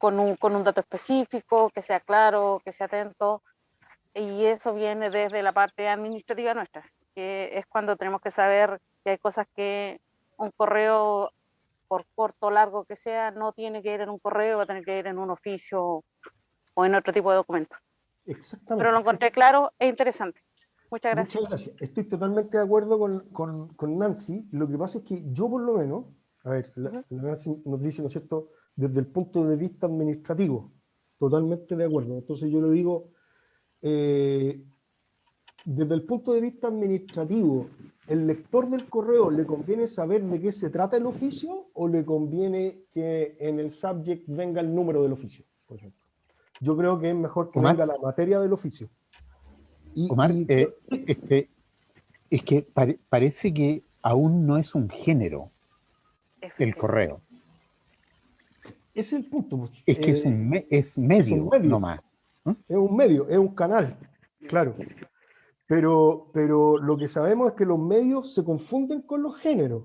un dato específico, que sea claro, que sea atento, y eso viene desde la parte administrativa nuestra, que es cuando tenemos que saber que hay cosas que un correo, por corto o largo que sea, no tiene que ir en un correo, va a tener que ir en un oficio o en otro tipo de documento. Exactamente. Pero lo encontré claro e interesante. Muchas gracias. Muchas gracias. Estoy totalmente de acuerdo con Nancy. Lo que pasa es que yo por lo menos, a ver, Nancy nos dice, ¿no es cierto?, desde el punto de vista administrativo, totalmente de acuerdo. Entonces yo le digo, desde el punto de vista administrativo, ¿el lector del correo le conviene saber de qué se trata el oficio o le conviene que en el subject venga el número del oficio, por ejemplo? Yo creo que es mejor que Omar. venga la materia del oficio. Omar, es que parece que aún no es un género el correo. Ese es el punto. Pues. Es que es medio, no más. Es un medio, es un canal, claro. Pero lo que sabemos es que los medios se confunden con los géneros.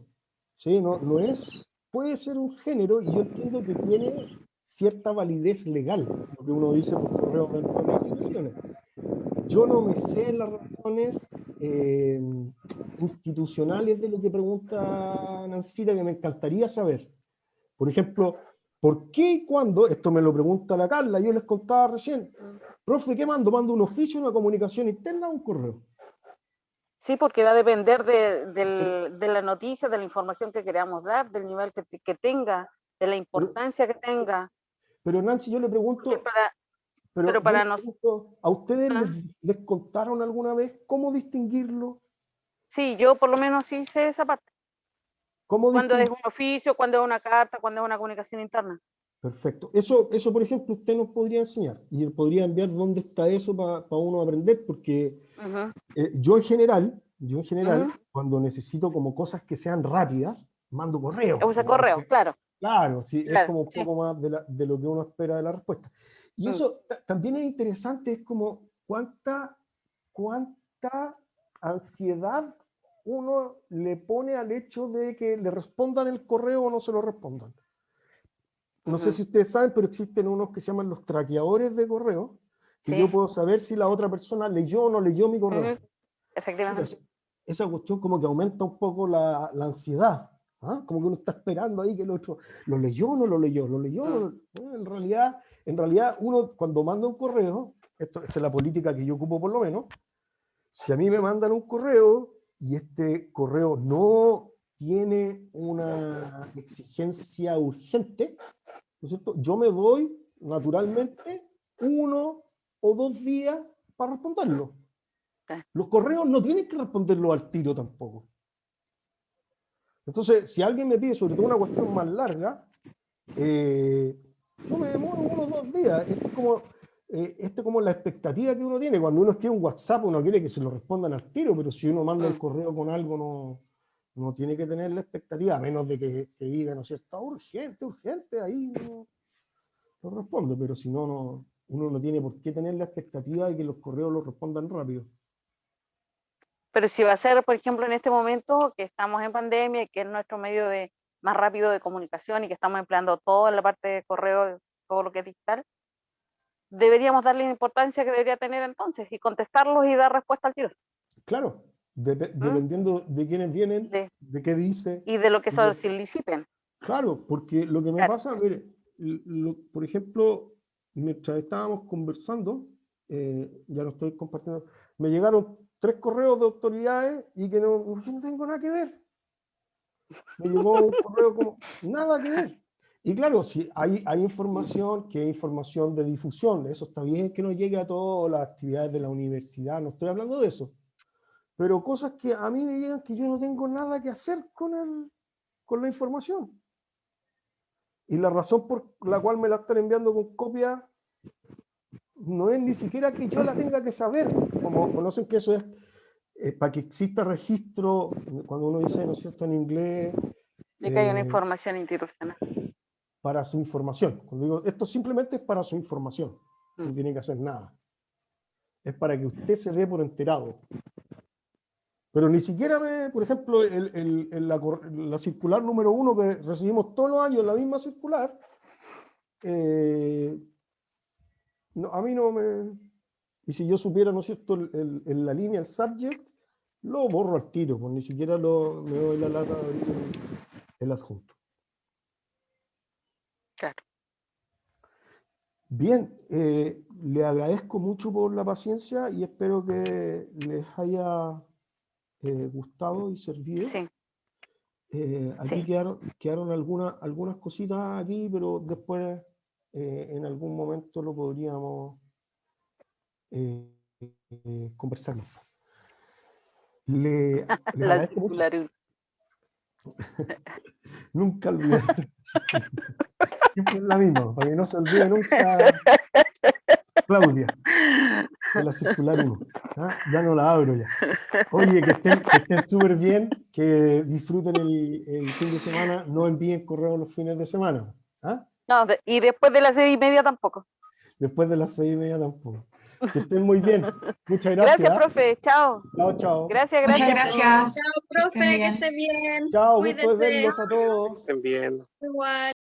¿Sí? No es, puede ser un género, y yo entiendo que tiene cierta validez legal, lo que uno dice por correo electrónico. Yo no me sé las razones institucionales de lo que pregunta Nancita, que me encantaría saber. Por ejemplo, ¿por qué y cuándo? Esto me lo pregunta la Carla, yo les contaba recién. Profe, ¿qué mando? ¿Mando un oficio, una comunicación interna o un correo? Sí, porque va a depender de la noticia, de la información que queramos dar, del nivel que tenga, de la importancia que tenga. Pero Nancy, yo le pregunto, ¿a ustedes les contaron alguna vez cómo distinguirlo? Sí, yo por lo menos sí sé esa parte. Cuando es un oficio, cuando es una carta, cuando es una comunicación interna. Perfecto. Eso, por ejemplo, usted nos podría enseñar y podría enviar dónde está eso para uno aprender, porque yo en general, cuando necesito como cosas que sean rápidas, mando correo. Usa correo, claro. Claro, sí, es como un poco más de lo que uno espera de la respuesta. Y eso también es interesante, es como cuánta ansiedad uno le pone al hecho de que le respondan el correo o no se lo respondan. No sé si ustedes saben, pero existen unos que se llaman los traqueadores de correo, que yo puedo saber si la otra persona leyó o no leyó mi correo. Efectivamente. Esa cuestión como que aumenta un poco la ansiedad. ¿Ah? Como que uno está esperando ahí que el otro lo leyó o no lo leyó, lo leyó o no. En realidad uno cuando manda un correo, esta es la política que yo ocupo por lo menos, si a mí me mandan un correo y este correo no tiene una exigencia urgente, ¿no es cierto? Yo me doy naturalmente 1 o 2 días para responderlo. Los correos no tienen que responderlo al tiro tampoco. Entonces, si alguien me pide sobre todo una cuestión más larga, yo me demoro 1 o 2 días. Esto es como la expectativa que uno tiene. Cuando uno escribe un WhatsApp, uno quiere que se lo respondan al tiro, pero si uno manda el correo con algo, no tiene que tener la expectativa, a menos de que diga, ¿no es cierto? Urgente, ahí no responde, pero si no, uno no tiene por qué tener la expectativa de que los correos los respondan rápido. Pero si va a ser, por ejemplo, en este momento que estamos en pandemia, que es nuestro medio más rápido de comunicación y que estamos empleando todo en la parte de correo, todo lo que es digital, deberíamos darle la importancia que debería tener entonces y contestarlos y dar respuesta al tiro. Claro, dependiendo de quiénes vienen, de qué dice. Y de lo que se soliciten. Claro, porque lo que me pasa, mire, por ejemplo, mientras estábamos conversando, ya lo estoy compartiendo, me llegaron 3 correos de autoridades y que no tengo nada que ver. Me llegó un correo como, nada que ver. Y claro, si hay información que es información de difusión, eso está bien que no llegue a todas las actividades de la universidad, no estoy hablando de eso. Pero cosas que a mí me llegan que yo no tengo nada que hacer con la información. Y la razón por la cual me la están enviando con copia no es ni siquiera que yo la tenga que saber, como conocen que eso es para que exista registro, cuando uno dice, ¿no es cierto?, en inglés. Y que haya una información institucional. Para su información. Cuando digo, esto simplemente es para su información. No tiene que hacer nada. Es para que usted se dé por enterado. Pero ni siquiera por ejemplo, la circular número 1 que recibimos todos los años, la misma circular, a mí no me... Y si yo supiera, ¿no es cierto?, en la línea, el subject, lo borro al tiro, pues ni siquiera me doy la lata de abrir el adjunto. Claro. Bien, le agradezco mucho por la paciencia y espero que les haya gustado y servido. Sí. Aquí quedaron algunas cositas aquí, pero después en algún momento lo podríamos conversar más. Les La agradezco mucho. circular 1. Nunca olvidar. Siempre es la misma, para que no se olvide nunca. Claudia, de la circular 1. ¿Ah? Ya no la abro ya. Oye, que estén súper bien, que disfruten el fin de semana, no envíen correos los fines de semana. ¿Ah? No, y después de las 6:30 tampoco. Después de las 6:30 tampoco. Que estén muy bien. Muchas gracias. Gracias, profe. Chao. Chao, chao. Gracias, Muchas gracias. gracias. Chao, Que estén profe, que bien. esté bien. Chao, gusto de Cuídese. verlos a todos. Estén bien. Igual.